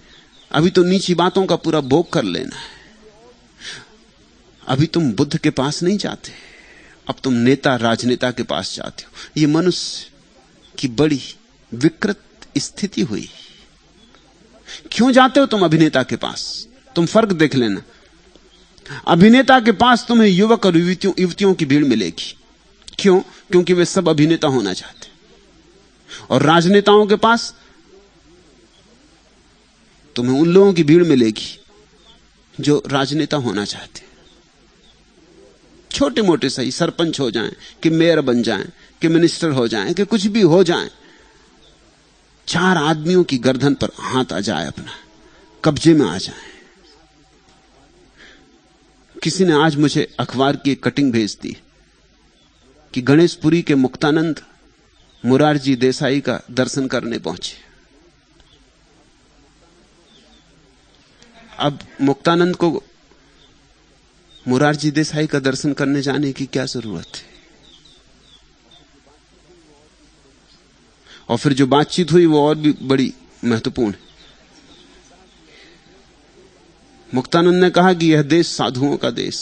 Speaker 1: अभी तो नीची बातों का पूरा भोग कर लेना है। अभी तुम बुद्ध के पास नहीं जाते, अब तुम नेता राजनेता के पास जाते हो। ये मनुष्य की बड़ी विकृत स्थिति हुई। क्यों जाते हो तुम अभिनेता के पास? तुम फर्क देख लेना। अभिनेता के पास तुम्हें युवक और युवतियों की भीड़ मिलेगी। क्यों? क्योंकि वे सब अभिनेता होना चाहते। और राजनेताओं के पास तुम्हें उन लोगों की भीड़ मिलेगी जो राजनेता होना चाहते। छोटे मोटे सही, सरपंच हो जाएं, कि मेयर बन जाएं, कि मिनिस्टर हो जाएं, कि कुछ भी हो जाएं, 4 आदमियों की गर्दन पर हाथ आ जाए, अपना कब्जे में आ जाए। किसी ने आज मुझे अखबार की एक कटिंग भेज दी कि गणेशपुरी के मुक्तानंद मुरारजी देसाई का दर्शन करने पहुंचे। अब मुक्तानंद को मुरारजी देसाई का दर्शन करने जाने की क्या जरूरत है? और फिर जो बातचीत हुई वो और भी बड़ी महत्वपूर्ण है। मुक्तानंद ने कहा कि यह देश साधुओं का देश,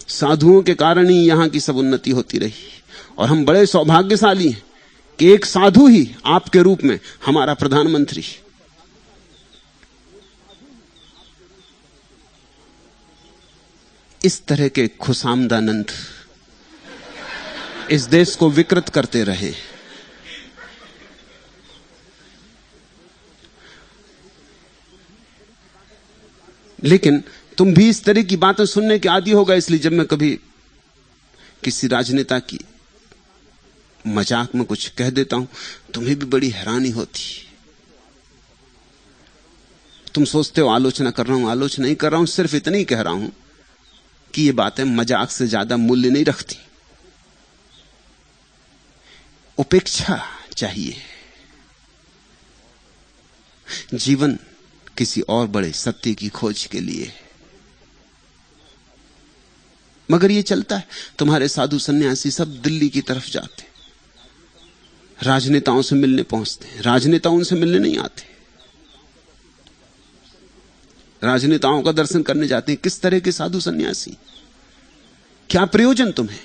Speaker 1: साधुओं के कारण ही यहां की सब उन्नति होती रही, और हम बड़े सौभाग्यशाली हैं कि एक साधु ही आपके रूप में हमारा प्रधानमंत्री। इस तरह के खुशामदानंद इस देश को विकृत करते रहे। लेकिन तुम भी इस तरह की बातें सुनने के आदी होगा। इसलिए जब मैं कभी किसी राजनेता की मजाक में कुछ कह देता हूं, तुम्हें भी बड़ी हैरानी होती। तुम सोचते हो आलोचना कर रहा हूं। आलोचना नहीं कर रहा हूं, सिर्फ इतना ही कह रहा हूं कि ये बातें मजाक से ज्यादा मूल्य नहीं रखती। उपेक्षा चाहिए। जीवन किसी और बड़े सत्य की खोज के लिए, मगर ये चलता है। तुम्हारे साधु सन्यासी सब दिल्ली की तरफ जाते, राजनेताओं से मिलने पहुंचते हैं। राजनेता उनसे मिलने नहीं आते, राजनेताओं का दर्शन करने जाते हैं। किस तरह के साधु सन्यासी, क्या प्रयोजन तुम्हें?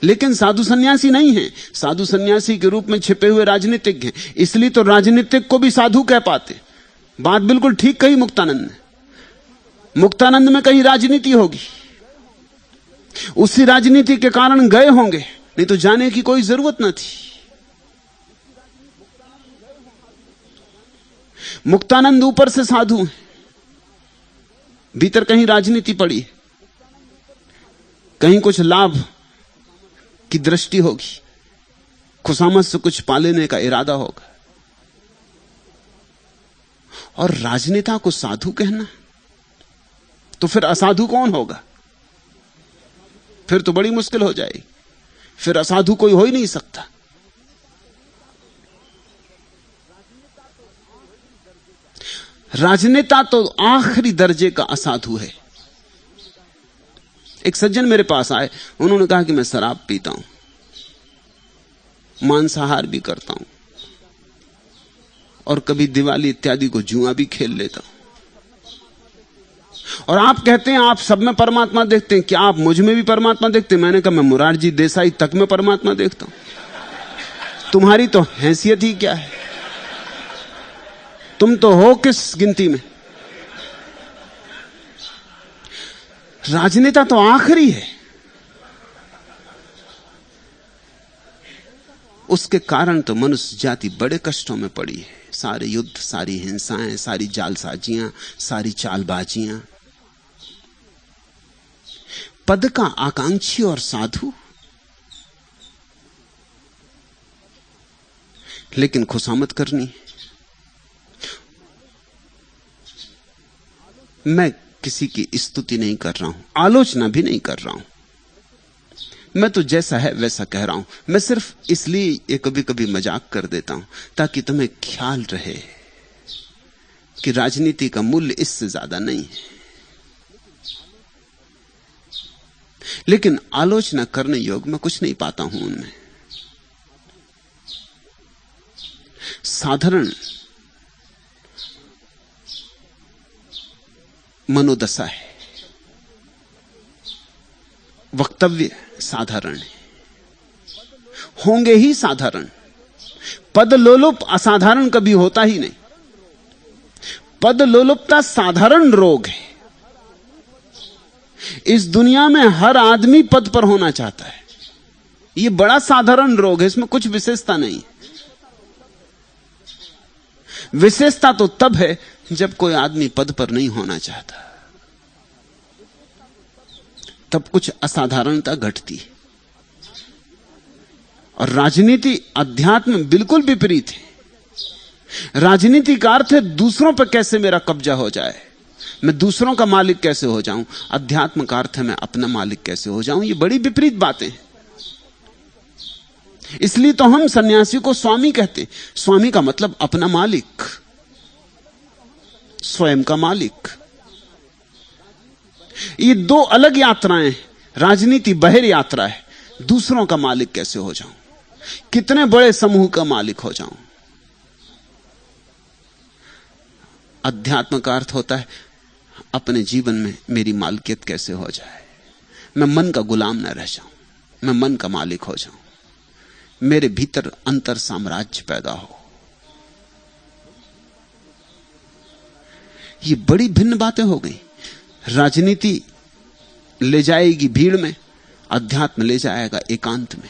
Speaker 1: लेकिन साधु सन्यासी नहीं है, साधु सन्यासी के रूप में छिपे हुए राजनीतिज्ञ हैं। इसलिए तो राजनीतिक को भी साधु कह पाते। बात बिल्कुल ठीक कही मुक्तानंद ने। मुक्तानंद में कहीं राजनीति होगी, उसी राजनीति के कारण गए होंगे, नहीं तो जाने की कोई जरूरत न थी। मुक्तानंद ऊपर से साधु हैं, भीतर कहीं राजनीति पड़ी है, कहीं कुछ लाभ की दृष्टि होगी, खुशामद से कुछ पा लेने का इरादा होगा। और राजनेता को साधु कहना, तो फिर असाधु कौन होगा? फिर तो बड़ी मुश्किल हो जाएगी। फिर असाधु कोई हो ही नहीं सकता। राजनेता तो आखिरी दर्जे का असाधु है। एक सज्जन मेरे पास आए, उन्होंने कहा कि मैं शराब पीता हूं, मांसाहार भी करता हूं, और कभी दिवाली इत्यादि को जुआ भी खेल लेता हूं। और आप कहते हैं आप सब में परमात्मा देखते हैं, क्या आप मुझ में भी परमात्मा देखते हैं? मैंने कहा मैं मुरारजी देसाई तक में परमात्मा देखता हूं। तुम्हारी तो हैसियत ही क्या है, तुम तो हो किस गिनती में? राजनेता तो आखिरी है। उसके कारण तो मनुष्य जाति बड़े कष्टों में पड़ी है। सारे युद्ध, सारी हिंसाएं, सारी जालसाजियां, सारी चालबाजियां। पद का आकांक्षी और साधु, लेकिन खुशामद करनी है। मैं किसी की स्तुति नहीं कर रहा हूं, आलोचना भी नहीं कर रहा हूं। मैं तो जैसा है वैसा कह रहा हूं। मैं सिर्फ इसलिए ये कभी कभी मजाक कर देता हूं ताकि तुम्हें ख्याल रहे कि राजनीति का मूल्य इससे ज्यादा नहीं है। लेकिन आलोचना करने योग्य मैं कुछ नहीं पाता हूं उनमें। साधारण मनोदशा है, वक्तव्य साधारण है, होंगे ही साधारण। पद लोलुप असाधारण कभी होता ही नहीं। पद लोलुपता साधारण रोग है। इस दुनिया में हर आदमी पद पर होना चाहता है। यह बड़ा साधारण रोग है, इसमें कुछ विशेषता नहीं। विशेषता तो तब है जब कोई आदमी पद पर नहीं होना चाहता, तब कुछ असाधारणता घटती है। और राजनीति अध्यात्म बिल्कुल विपरीत है। राजनीति का अर्थ है दूसरों पर कैसे मेरा कब्जा हो जाए, मैं दूसरों का मालिक कैसे हो जाऊं। अध्यात्म का अर्थ है मैं अपना मालिक कैसे हो जाऊं। ये बड़ी विपरीत बातें हैं। इसलिए तो हम सन्यासी को स्वामी कहते हैं। स्वामी का मतलब अपना मालिक, स्वयं का मालिक। ये दो अलग यात्राएं। राजनीति बहिर यात्रा है, दूसरों का मालिक कैसे हो जाऊं, कितने बड़े समूह का मालिक हो जाऊं। अध्यात्म का अर्थ होता है अपने जीवन में मेरी मालिकियत कैसे हो जाए, मैं मन का गुलाम न रह जाऊं, मैं मन का मालिक हो जाऊं, मेरे भीतर अंतर साम्राज्य पैदा हो। ये बड़ी भिन्न बातें हो गई। राजनीति ले जाएगी भीड़ में, अध्यात्म ले जाएगा एकांत में।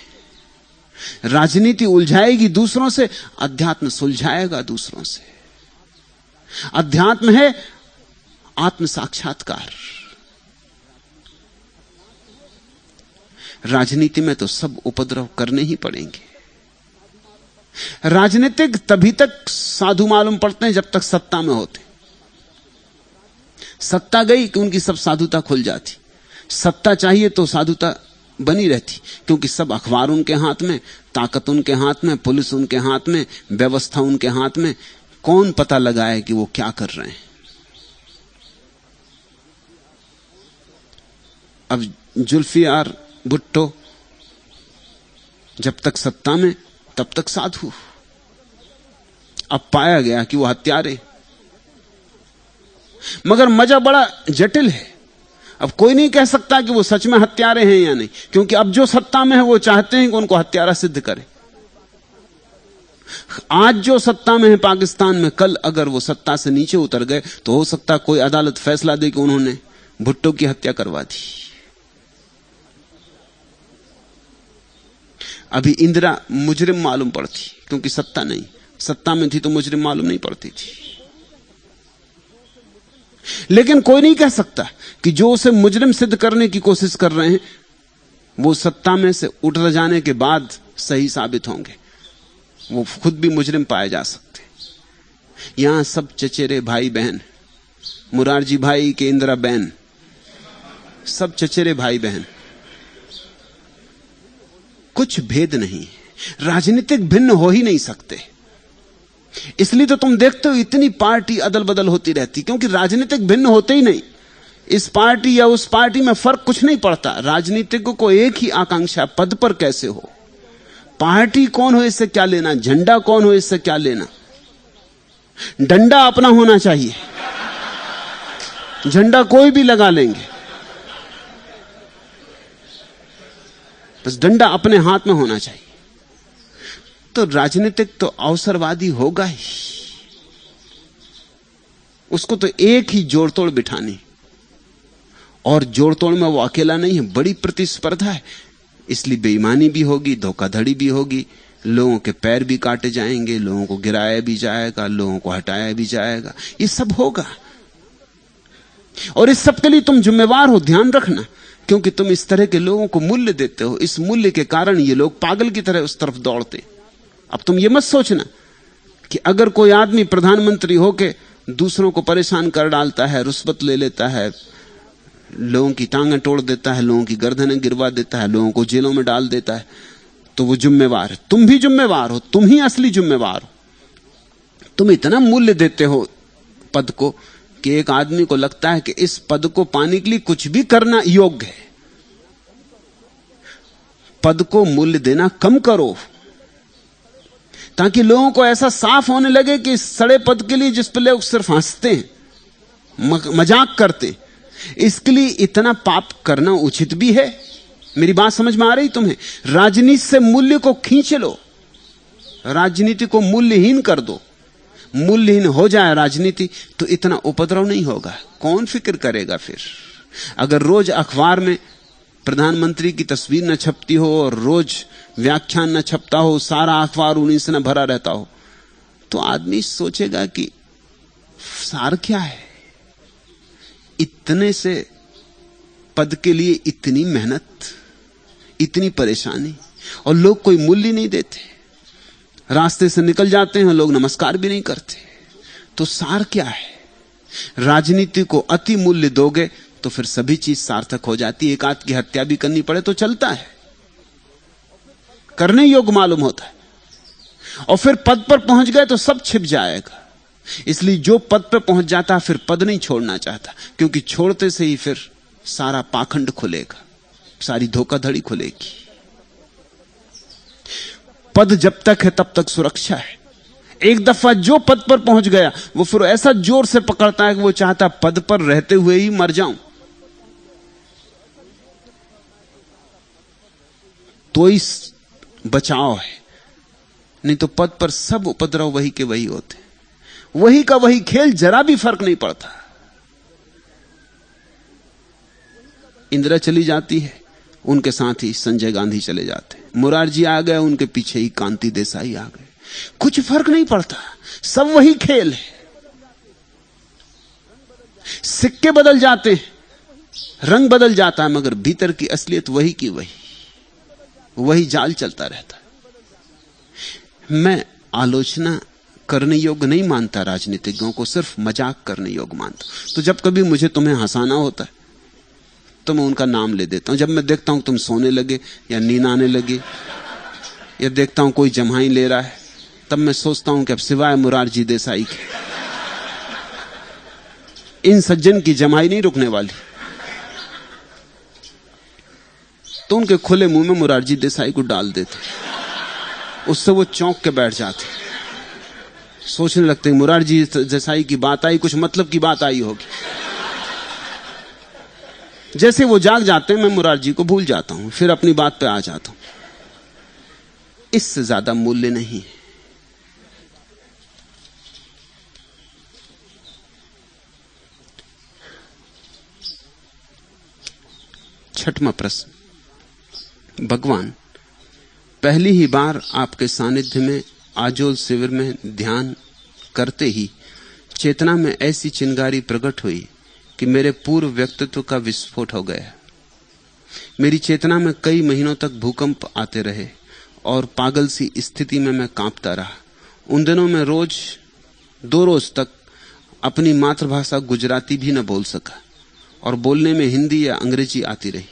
Speaker 1: राजनीति उलझाएगी दूसरों से, अध्यात्म सुलझाएगा दूसरों से। अध्यात्म है आत्म साक्षात्कार। राजनीति में तो सब उपद्रव करने ही पड़ेंगे। राजनीतिक तभी तक साधु मालूम पड़ते हैं जब तक सत्ता में होते। सत्ता गई कि उनकी सब साधुता खुल जाती। सत्ता चाहिए तो साधुता बनी रहती, क्योंकि सब अखबार उनके हाथ में, ताकत उनके हाथ में, पुलिस उनके हाथ में, व्यवस्था उनके हाथ में। कौन पता लगाए कि वो क्या कर रहे हैं। अब जुल्फिकार भुट्टो जब तक सत्ता में तब तक साधु, अब पाया गया कि वो हत्यारे। मगर मजा बड़ा जटिल है। अब कोई नहीं कह सकता कि वो सच में हत्यारे हैं या नहीं, क्योंकि अब जो सत्ता में है वो चाहते हैं कि उनको हत्यारा सिद्ध करे। आज जो सत्ता में है पाकिस्तान में, कल अगर वो सत्ता से नीचे उतर गए तो हो सकता कोई अदालत फैसला दे कि उन्होंने भुट्टो की हत्या करवा दी। अभी इंदिरा मुजरिम मालूम पड़ती, क्योंकि सत्ता नहीं, सत्ता में थी तो मुजरिम मालूम नहीं पड़ती थी। लेकिन कोई नहीं कह सकता कि जो उसे मुजरिम सिद्ध करने की कोशिश कर रहे हैं वो सत्ता में से उठ जाने के बाद सही साबित होंगे। वो खुद भी मुजरिम पाए जा सकते। यहां सब चचेरे भाई बहन, मुरारजी भाई के इंदिरा बहन, सब चचेरे भाई बहन, कुछ भेद नहीं। राजनीतिक भिन्न हो ही नहीं सकते। इसलिए तो तुम देखते हो इतनी पार्टी अदल बदल होती रहती, क्योंकि राजनीतिक भिन्न होते ही नहीं। इस पार्टी या उस पार्टी में फर्क कुछ नहीं पड़ता। राजनीतिकों को एक ही आकांक्षा, पद पर कैसे हो। पार्टी कौन हो इससे क्या लेना, झंडा कौन हो इससे क्या लेना। डंडा अपना होना चाहिए, झंडा कोई भी लगा लेंगे, बस डंडा अपने हाथ में होना चाहिए। तो राजनीतिक तो अवसरवादी होगा ही, उसको तो एक ही जोड़तोड़ बिठानी, और जोड़तोड़ में वो अकेला नहीं है, बड़ी प्रतिस्पर्धा है। इसलिए बेईमानी भी होगी, धोखाधड़ी भी होगी, लोगों के पैर भी काटे जाएंगे, लोगों को गिराया भी जाएगा, लोगों को हटाया भी जाएगा, ये सब होगा। और इस सब के लिए तुम जिम्मेवार हो, ध्यान रखना, क्योंकि तुम इस तरह के लोगों को मूल्य देते हो। इस मूल्य के कारण ये लोग पागल की तरह उस तरफ दौड़ते। अब तुम ये मत सोचना कि अगर कोई आदमी प्रधानमंत्री होके दूसरों को परेशान कर डालता है, रुश्वत ले लेता है, लोगों की टांगें तोड़ देता है, लोगों की गर्दनें गिरवा देता है, लोगों को जेलों में डाल देता है, तो वो जिम्मेवार है। तुम भी जिम्मेवार हो, तुम ही असली जिम्मेवार हो। तुम इतना मूल्य देते हो पद को कि एक आदमी को लगता है कि इस पद को पाने के लिए कुछ भी करना योग्य है। पद को मूल्य देना कम करो, ताकि लोगों को ऐसा साफ होने लगे कि इस सड़े पद के लिए जिस पर लोग सिर्फ हंसते हैं, मजाक करते, इसके लिए इतना पाप करना उचित भी है। मेरी बात समझ में आ रही तुम्हें? राजनीति से मूल्य को खींच लो, राजनीति को मूल्यहीन कर दो। मूल्यहीन हो जाए राजनीति तो इतना उपद्रव नहीं होगा। कौन फिक्र करेगा फिर? अगर रोज अखबार में प्रधानमंत्री की तस्वीर न छपती हो और रोज व्याख्यान न छपता हो, सारा अखबार उन्हीं से न भरा रहता हो, तो आदमी सोचेगा कि सार क्या है। इतने से पद के लिए इतनी मेहनत, इतनी परेशानी, और लोग कोई मूल्य नहीं देते। रास्ते से निकल जाते हैं, लोग नमस्कार भी नहीं करते। तो सार क्या है? राजनीति को अति मूल्य दोगे तो फिर सभी चीज सार्थक हो जाती है। एक आध की हत्या भी करनी पड़े तो चलता है, करने योग्य मालूम होता है। और फिर पद पर पहुंच गए तो सब छिप जाएगा। इसलिए जो पद पर पहुंच जाता है फिर पद नहीं छोड़ना चाहता, क्योंकि छोड़ते से ही फिर सारा पाखंड खुलेगा, सारी धोखाधड़ी खुलेगी। पद जब तक है तब तक सुरक्षा है। एक दफा जो पद पर पहुंच गया वो फिर ऐसा जोर से पकड़ता है कि वो चाहता पद पर रहते हुए ही मर जाऊं, तो ही बचाव है। नहीं तो पद पर सब उपद्रव वही के वही होते, वही का वही खेल, जरा भी फर्क नहीं पड़ता। इंदिरा चली जाती है, उनके साथ ही संजय गांधी चले जाते, मुरारजी आ गए, उनके पीछे ही कांति देसाई आ गए। कुछ फर्क नहीं पड़ता, सब वही खेल है। सिक्के बदल जाते हैं, रंग बदल जाता है, मगर भीतर की असलियत वही की वही। वही जाल चलता रहता है। मैं आलोचना करने योग्य नहीं मानता राजनीतिज्ञों को, सिर्फ मजाक करने योग्य मानता। तो जब कभी मुझे तुम्हें हंसाना होता है तो मैं उनका नाम ले देता हूं। जब मैं देखता हूं तुम सोने लगे या नींद आने लगी, या देखता हूं कोई जम्हाई ले रहा है, तब मैं सोचता हूं कि अब सिवाय मुरारजी देसाई के इन सज्जन की जमाई नहीं रुकने वाली। तो उनके खुले मुंह में मुरारजी देसाई को डाल देते, उससे वो चौंक के बैठ जाते, सोचने लगते हैं मुरारजी देसाई की बात आई, कुछ मतलब की बात आई होगी। जैसे वो जाग जाते हैं मैं मुरारजी को भूल जाता हूं, फिर अपनी बात पे आ जाता हूं। इससे ज्यादा मूल्य नहीं है। छठवां प्रश्न। भगवान, पहली ही बार आपके सानिध्य में आजोल शिविर में ध्यान करते ही चेतना में ऐसी चिंगारी प्रकट हुई कि मेरे पूर्व व्यक्तित्व का विस्फोट हो गया। मेरी चेतना में कई महीनों तक भूकंप आते रहे और पागल सी स्थिति में मैं कांपता रहा। उन दिनों में दो रोज तक अपनी मातृभाषा गुजराती भी न बोल सका और बोलने में हिंदी या अंग्रेजी आती रही।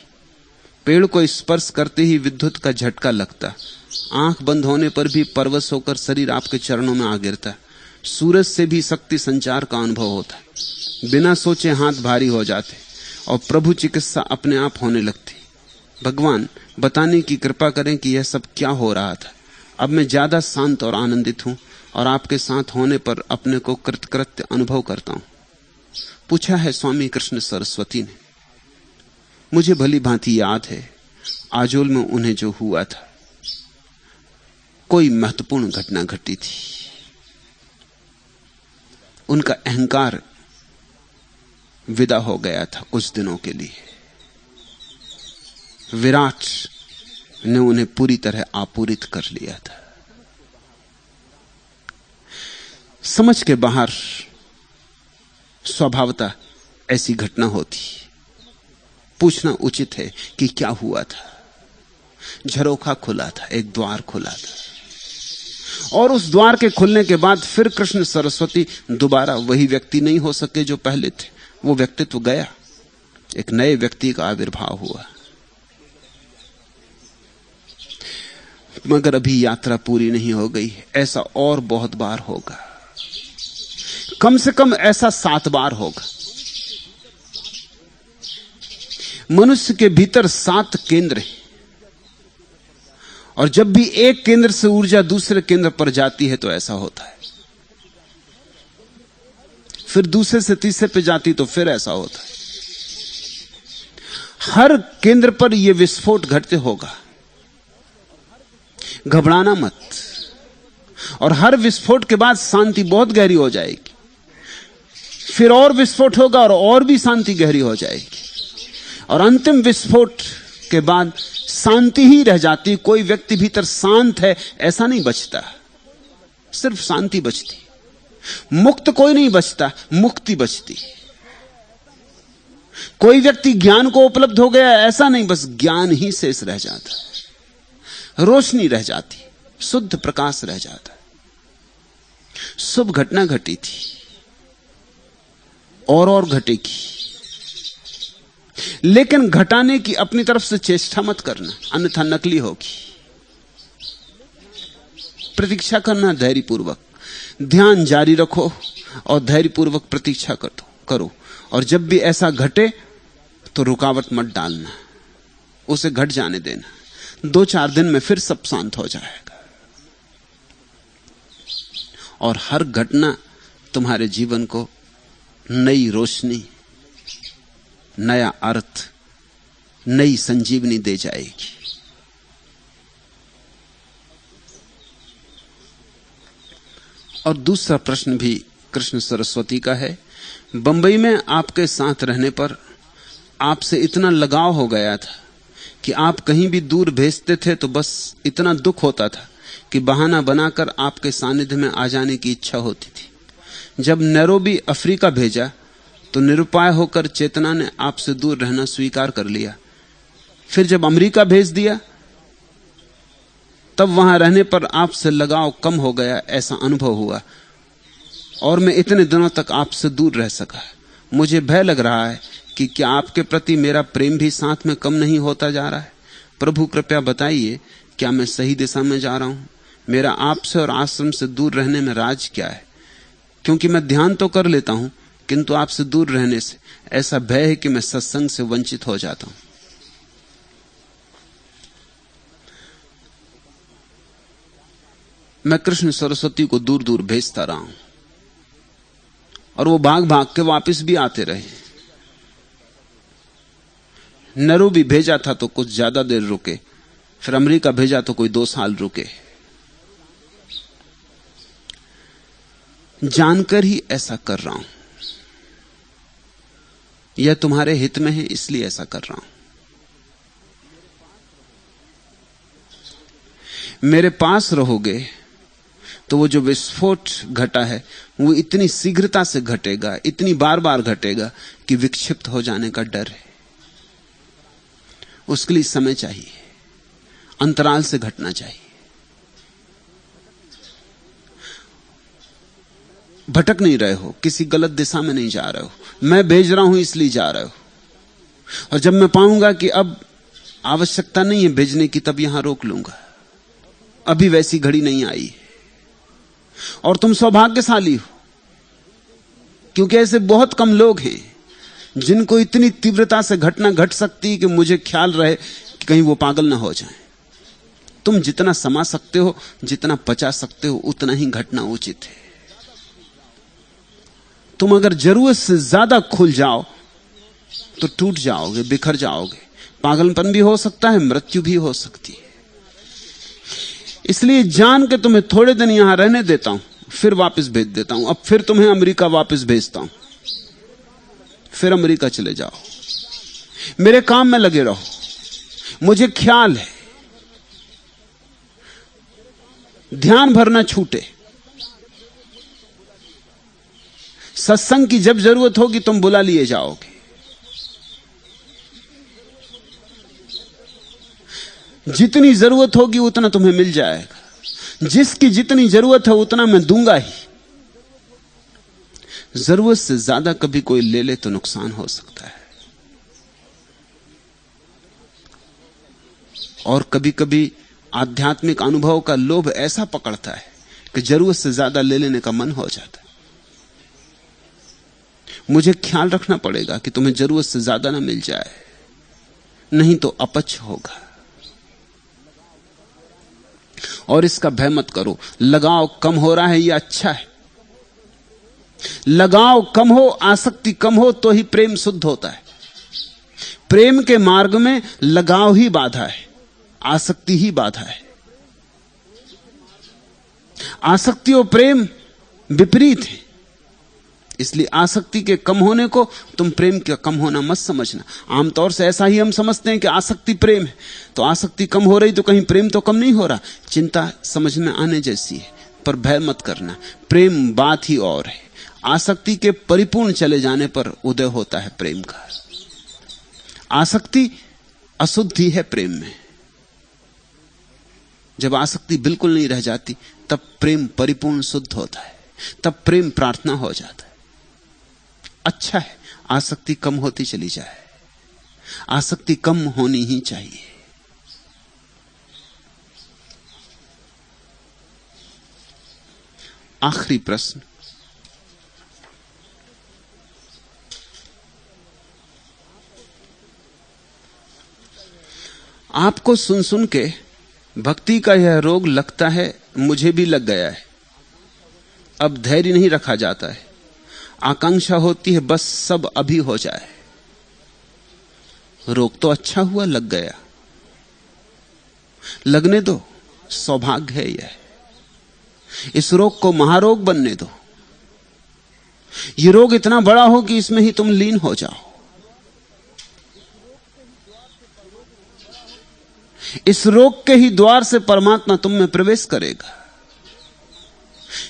Speaker 1: पेड़ को स्पर्श करते ही विद्युत का झटका लगता, आंख बंद होने पर भी परवश होकर शरीर आपके चरणों में आ गिरता। सूरज से भी शक्ति संचार का अनुभव होता, बिना सोचे हाथ भारी हो जाते और प्रभु चिकित्सा अपने आप होने लगती। भगवान, बताने की कृपा करें कि यह सब क्या हो रहा था। अब मैं ज्यादा शांत और आनंदित हूं और आपके साथ होने पर अपने को कृतकृत्य अनुभव करता हूं। पूछा है स्वामी कृष्ण सरस्वती ने। मुझे भली भांति याद है आजोल में उन्हें जो हुआ था। कोई महत्वपूर्ण घटना घटी थी। उनका अहंकार विदा हो गया था कुछ दिनों के लिए। विराट ने उन्हें पूरी तरह आपूरित कर लिया था। समझ के बाहर स्वभावतः ऐसी घटना होती। पूछना उचित है कि क्या हुआ था। झरोखा खुला था, एक द्वार खुला था, और उस द्वार के खुलने के बाद फिर कृष्ण सरस्वती दोबारा वही व्यक्ति नहीं हो सके जो पहले थे। वो व्यक्तित्व गया, एक नए व्यक्ति का आविर्भाव हुआ। मगर अभी यात्रा पूरी नहीं हो गई। ऐसा और बहुत बार होगा, कम से कम ऐसा 7 बार होगा। मनुष्य के भीतर 7 केंद्र हैं, और जब भी एक केंद्र से ऊर्जा दूसरे केंद्र पर जाती है तो ऐसा होता है। फिर दूसरे से तीसरे पे जाती तो फिर ऐसा होता है। हर केंद्र पर यह विस्फोट घटते होगा, घबराना मत। और हर विस्फोट के बाद शांति बहुत गहरी हो जाएगी, फिर और विस्फोट होगा और भी शांति गहरी हो जाएगी, और अंतिम विस्फोट के बाद शांति ही रह जाती। कोई व्यक्ति भीतर शांत है ऐसा नहीं बचता, सिर्फ शांति बचती। मुक्त कोई नहीं बचता, मुक्ति बचती। कोई व्यक्ति ज्ञान को उपलब्ध हो गया ऐसा नहीं, बस ज्ञान ही शेष रह जाता, रोशनी रह जाती, शुद्ध प्रकाश रह जाता। शुभ घटना घटी थी और घटेगी, लेकिन घटाने की अपनी तरफ से चेष्टा मत करना, अन्यथा नकली होगी। प्रतीक्षा करना धैर्यपूर्वक, ध्यान जारी रखो और धैर्यपूर्वक प्रतीक्षा करो। और जब भी ऐसा घटे तो रुकावट मत डालना, उसे घट जाने देना। 2-4 दिन में फिर सब शांत हो जाएगा, और हर घटना तुम्हारे जीवन को नई रोशनी, नया अर्थ, नई संजीवनी दे जाएगी। और दूसरा प्रश्न भी कृष्ण सरस्वती का है। बंबई में आपके साथ रहने पर आपसे इतना लगाव हो गया था कि आप कहीं भी दूर भेजते थे तो बस इतना दुख होता था कि बहाना बनाकर आपके सानिध्य में आ जाने की इच्छा होती थी। जब नैरोबी अफ्रीका भेजा तो निरुपाय होकर चेतना ने आपसे दूर रहना स्वीकार कर लिया। फिर जब अमेरिका भेज दिया तब वहां रहने पर आपसे लगाव कम हो गया, ऐसा अनुभव हुआ, और मैं इतने दिनों तक आपसे दूर रह सका। मुझे भय लग रहा है कि क्या आपके प्रति मेरा प्रेम भी साथ में कम नहीं होता जा रहा है। प्रभु कृपया बताइए, क्या मैं सही दिशा में जा रहा हूं? मेरा आपसे और आश्रम से दूर रहने में राज क्या है? क्योंकि मैं ध्यान तो कर लेता हूं, किंतु आपसे दूर रहने से ऐसा भय है कि मैं सत्संग से वंचित हो जाता हूं। मैं कृष्ण सरस्वती को दूर दूर भेजता रहा हूं और वो भाग भाग के वापस भी आते रहे। नरू भी भेजा था तो कुछ ज्यादा देर रुके, फिर अमेरिका भेजा तो कोई 2 साल रुके। जानकर ही ऐसा कर रहा हूं, यह तुम्हारे हित में है इसलिए ऐसा कर रहा हूं। मेरे पास रहोगे तो वो जो विस्फोट घटा है वो इतनी शीघ्रता से घटेगा, इतनी बार बार घटेगा कि विक्षिप्त हो जाने का डर है। उसके लिए समय चाहिए, अंतराल से घटना चाहिए। भटक नहीं रहे हो, किसी गलत दिशा में नहीं जा रहे हो, मैं भेज रहा हूं इसलिए जा रहे हो। और जब मैं पाऊंगा कि अब आवश्यकता नहीं है भेजने की, तब यहां रोक लूंगा। अभी वैसी घड़ी नहीं आई। और तुम सौभाग्यशाली हो, क्योंकि ऐसे बहुत कम लोग हैं जिनको इतनी तीव्रता से घटना घट सकती है कि मुझे ख्याल रहे कि कहीं वो पागल ना हो जाएं। तुम जितना समा सकते हो, जितना पचा सकते हो, उतना ही घटना उचित है। तुम अगर जरूरत से ज्यादा खुल जाओ तो टूट जाओगे, बिखर जाओगे। पागलपन भी हो सकता है, मृत्यु भी हो सकती है। इसलिए जान के तुम्हें थोड़े दिन यहां रहने देता हूं, फिर वापस भेज देता हूं। अब फिर तुम्हें अमेरिका वापस भेजता हूं, फिर अमेरिका चले जाओ। मेरे काम में लगे रहो। मुझे ख्याल है ध्यान भर ना छूटे। सत्संग की जब जरूरत होगी तुम बुला लिए जाओगे। जितनी जरूरत होगी उतना तुम्हें मिल जाएगा। जिसकी जितनी जरूरत है उतना मैं दूंगा ही। जरूरत से ज्यादा कभी कोई ले ले तो नुकसान हो सकता है। और कभी कभी आध्यात्मिक अनुभव का लोभ ऐसा पकड़ता है कि जरूरत से ज्यादा ले लेने का मन हो जाता है। मुझे ख्याल रखना पड़ेगा कि तुम्हें जरूरत से ज्यादा ना मिल जाए, नहीं तो अपच होगा। और इसका भय मत करो। लगाव कम हो रहा है, यह अच्छा है। लगाव कम हो, आसक्ति कम हो तो ही प्रेम शुद्ध होता है। प्रेम के मार्ग में लगाव ही बाधा है, आसक्ति ही बाधा है। आसक्ति और प्रेम विपरीत है। इसलिए आसक्ति के कम होने को तुम प्रेम का कम होना मत समझना। आमतौर से ऐसा ही हम समझते हैं कि आसक्ति प्रेम है, तो आसक्ति कम हो रही तो कहीं प्रेम तो कम नहीं हो रहा। चिंता समझ में आने जैसी है, पर भय मत करना। प्रेम बात ही और है। आसक्ति के परिपूर्ण चले जाने पर उदय होता है प्रेम का। आसक्ति अशुद्धि है प्रेम में। जब आसक्ति बिल्कुल नहीं रह जाती तब प्रेम परिपूर्ण शुद्ध होता है, तब प्रेम प्रार्थना हो जाता है। अच्छा है आसक्ति कम होती चली जाए। आसक्ति कम होनी ही चाहिए। आखिरी प्रश्न। आपको सुन सुन के भक्ति का यह रोग लगता है, मुझे भी लग गया है। अब धैर्य नहीं रखा जाता है, आकांक्षा होती है बस सब अभी हो जाए। रोग तो अच्छा हुआ लग गया, लगने दो, सौभाग्य है यह। इस रोग को महारोग बनने दो। यह रोग इतना बड़ा हो कि इसमें ही तुम लीन हो जाओ। इस रोग के ही द्वार से परमात्मा तुम में प्रवेश करेगा।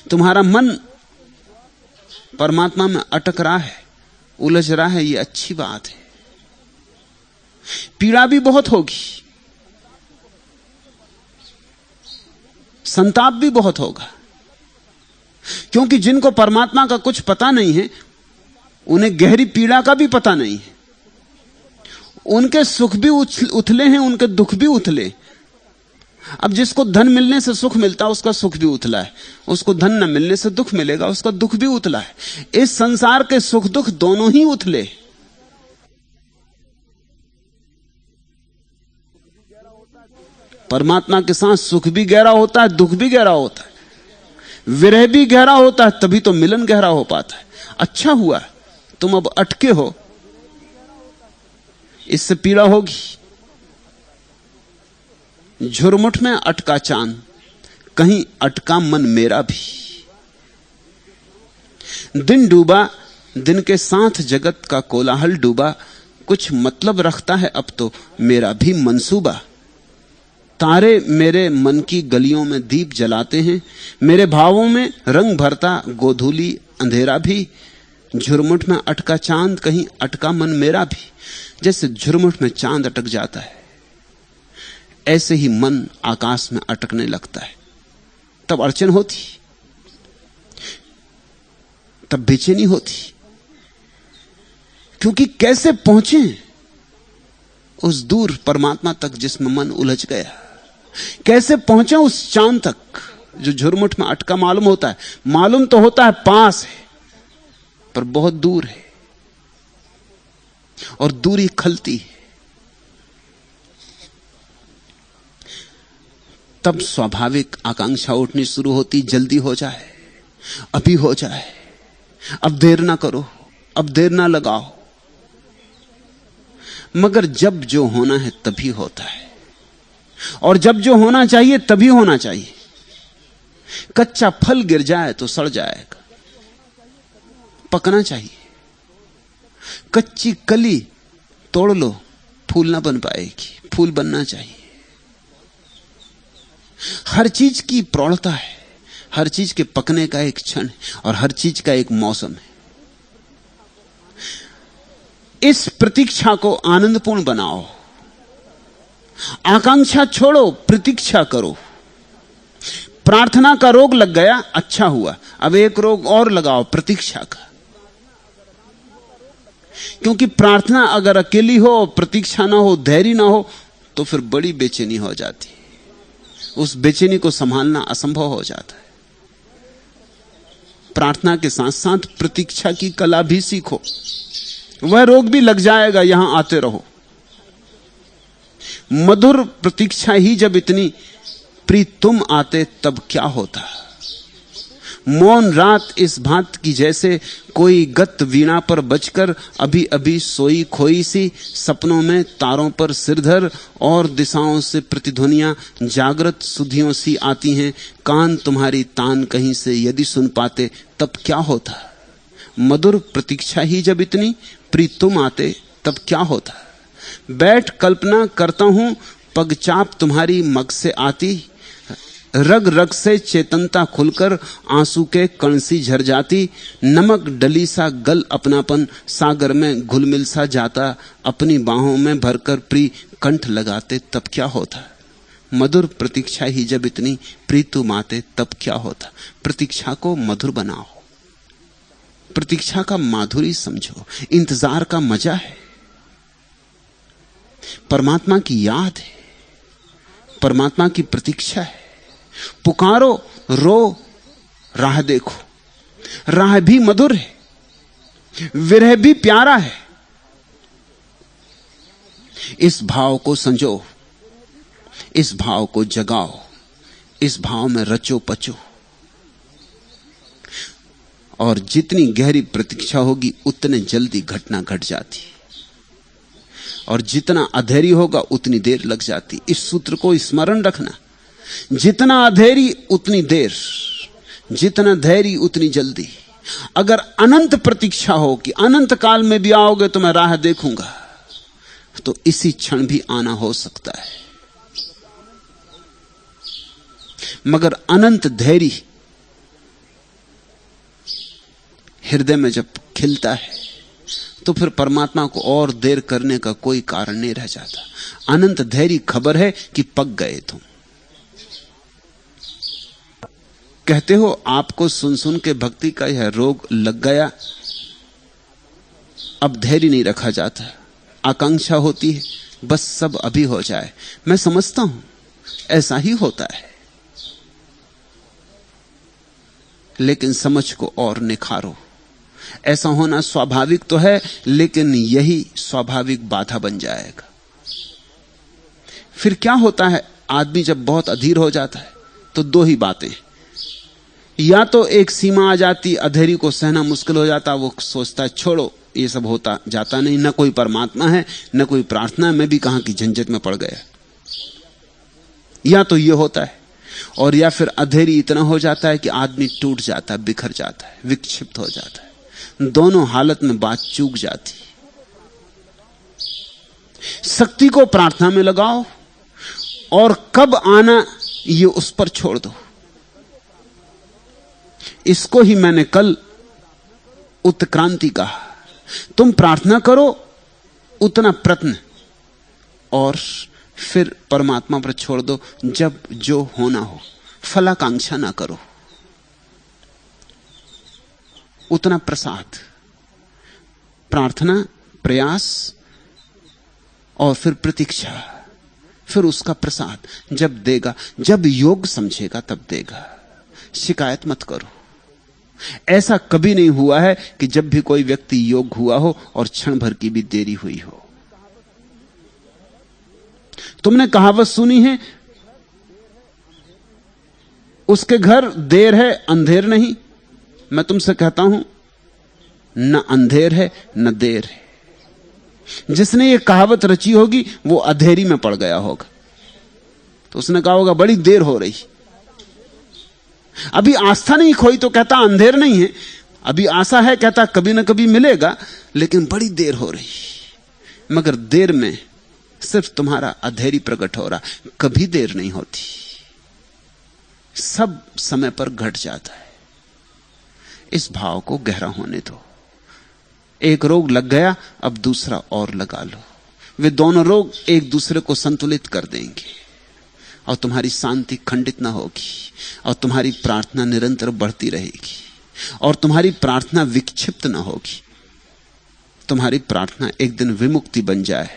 Speaker 1: तुम्हारा मन परमात्मा में अटक रहा है, उलझ रहा है, यह अच्छी बात है। पीड़ा भी बहुत होगी, संताप भी बहुत होगा, क्योंकि जिनको परमात्मा का कुछ पता नहीं है उन्हें गहरी पीड़ा का भी पता नहीं है। उनके सुख भी उथले हैं, उनके दुख भी उथले। अब जिसको धन मिलने से सुख मिलता है उसका सुख भी उथला है, उसको धन न मिलने से दुख मिलेगा उसका दुख भी उथला है। इस संसार के सुख दुख दोनों ही उथले। परमात्मा के साथ सुख भी गहरा होता है, दुख भी गहरा होता है, विरह भी गहरा होता है, तभी तो मिलन गहरा हो पाता है। अच्छा हुआ तुम अब अटके हो, इससे पीड़ा होगी। झुरमुट में अटका चांद, कहीं अटका मन मेरा भी। दिन डूबा, दिन के साथ जगत का कोलाहल डूबा, कुछ मतलब रखता है अब तो मेरा भी मंसूबा। तारे मेरे मन की गलियों में दीप जलाते हैं, मेरे भावों में रंग भरता गोधूली अंधेरा भी। झुरमुट में अटका चांद, कहीं अटका मन मेरा भी। जैसे झुरमुट में चांद अटक जाता है, ऐसे ही मन आकाश में अटकने लगता है। तब अड़चन होती, तब बेचैनी होती, क्योंकि कैसे पहुंचे उस दूर परमात्मा तक जिसमें मन उलझ गया। कैसे पहुंचे उस चांद तक जो झुरमुट में अटका मालूम होता है। मालूम तो होता है पास है, पर बहुत दूर है, और दूरी खलती है। तब स्वाभाविक आकांक्षा उठनी शुरू होती, जल्दी हो जाए, अभी हो जाए, अब देर ना करो, अब देर ना लगाओ। मगर जब जो होना है तभी होता है, और जब जो होना चाहिए तभी होना चाहिए। कच्चा फल गिर जाए तो सड़ जाएगा, पकना चाहिए। कच्ची कली तोड़ लो, फूल ना बन पाएगी, फूल बनना चाहिए। हर चीज की प्रौढ़ता है, हर चीज के पकने का एक क्षण है, और हर चीज का एक मौसम है। इस प्रतीक्षा को आनंदपूर्ण बनाओ। आकांक्षा छोड़ो, प्रतीक्षा करो। प्रार्थना का रोग लग गया, अच्छा हुआ, अब एक रोग और लगाओ, प्रतीक्षा का। क्योंकि प्रार्थना अगर अकेली हो, प्रतीक्षा ना हो, धैर्य ना हो, तो फिर बड़ी बेचैनी हो जाती है। उस बेचैनी को संभालना असंभव हो जाता है। प्रार्थना के साथ साथ प्रतीक्षा की कला भी सीखो। वह रोग भी लग जाएगा, यहां आते रहो। मधुर प्रतीक्षा ही जब इतनी, प्रीत तुम आते तब क्या होता। मौन रात इस भांत की जैसे, कोई गत वीणा पर बजकर अभी अभी सोई खोई सी। सपनों में तारों पर सिरधर, और दिशाओं से प्रतिध्वनियां जागृत सुधियों सी आती हैं। कान तुम्हारी तान कहीं से यदि सुन पाते तब क्या होता। मधुर प्रतीक्षा ही जब इतनी, प्रीत तुम आते तब क्या होता। बैठ कल्पना करता हूं, पगचाप तुम्हारी मग से आती। रग रग से चेतनता खुलकर आंसू के कण सी झर जाती। नमक डली सा गल अपनापन, सागर में घुलमिल सा जाता। अपनी बाहों में भरकर प्रिय कंठ लगाते तब क्या होता। मधुर प्रतीक्षा ही जब इतनी, प्रीत तुम आते तब क्या होता। प्रतीक्षा को मधुर बनाओ, प्रतीक्षा का माधुरी समझो। इंतजार का मजा है, परमात्मा की याद है, परमात्मा की प्रतीक्षा है। पुकारो, रो, राह देखो। राह भी मधुर है, विरह भी प्यारा है। इस भाव को संजो, इस भाव को जगाओ, इस भाव में रचो पचो। और जितनी गहरी प्रतीक्षा होगी उतने जल्दी घटना घट जाती, और जितना अधैर्य होगा उतनी देर लग जाती। इस सूत्र को स्मरण रखना, जितना अधैर्य उतनी देर, जितना धैर्य उतनी जल्दी। अगर अनंत प्रतीक्षा हो कि अनंत काल में भी आओगे तो मैं राह देखूंगा, तो इसी क्षण भी आना हो सकता है। मगर अनंत धैर्य हृदय में जब खिलता है तो फिर परमात्मा को और देर करने का कोई कारण नहीं रह जाता। अनंत धैर्य खबर है कि पक गए तुम। कहते हो आपको सुन सुन के भक्ति का यह रोग लग गया, अब धैर्य नहीं रखा जाता, आकांक्षा होती है बस सब अभी हो जाए। मैं समझता हूं ऐसा ही होता है, लेकिन समझ को और निखारो। ऐसा होना स्वाभाविक तो है, लेकिन यही स्वाभाविक बाधा बन जाएगा। फिर क्या होता है, आदमी जब बहुत अधीर हो जाता है तो दो ही बातें, या तो एक सीमा आ जाती, अधेरी को सहना मुश्किल हो जाता, वो सोचता है छोड़ो ये सब होता जाता नहीं, न कोई परमात्मा है न कोई प्रार्थना, मैं भी कहां की झंझट में पड़ गया। या तो ये होता है, और या फिर अधेरी इतना हो जाता है कि आदमी टूट जाता है, बिखर जाता है, विक्षिप्त हो जाता है। दोनों हालत में बात चूक जाती। शक्ति को प्रार्थना में लगाओ और कब आना ये उस पर छोड़ दो। इसको ही मैंने कल उत्क्रांति कहा। तुम प्रार्थना करो उतना प्रयत्न, और फिर परमात्मा पर छोड़ दो। जब जो होना हो, फलाकांक्षा ना करो, उतना प्रसाद। प्रार्थना, प्रयास और फिर प्रतीक्षा, फिर उसका प्रसाद जब देगा, जब योग समझेगा तब देगा। शिकायत मत करो। ऐसा कभी नहीं हुआ है कि जब भी कोई व्यक्ति योग हुआ हो और क्षण भर की भी देरी हुई हो। तुमने कहावत सुनी है, उसके घर देर है अंधेर नहीं। मैं तुमसे कहता हूं, न अंधेर है न देर है। जिसने ये कहावत रची होगी वो अधेरी में पड़ गया होगा, तो उसने कहा होगा बड़ी देर हो रही। अभी आस्था नहीं खोई तो कहता अंधेर नहीं है, अभी आशा है कहता कभी ना कभी मिलेगा, लेकिन बड़ी देर हो रही। मगर देर में सिर्फ तुम्हारा अधेरी प्रकट हो रहा, कभी देर नहीं होती, सब समय पर घट जाता है। इस भाव को गहरा होने दो। एक रोग लग गया, अब दूसरा और लगा लो। वे दोनों रोग एक दूसरे को संतुलित कर देंगे और तुम्हारी शांति खंडित ना होगी, और तुम्हारी प्रार्थना निरंतर बढ़ती रहेगी, और तुम्हारी प्रार्थना विक्षिप्त ना होगी। तुम्हारी प्रार्थना एक दिन विमुक्ति बन जाए।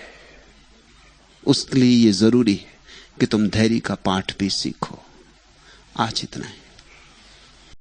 Speaker 1: उसके लिए यह जरूरी है कि तुम धैर्य का पाठ भी सीखो। आज इतना है।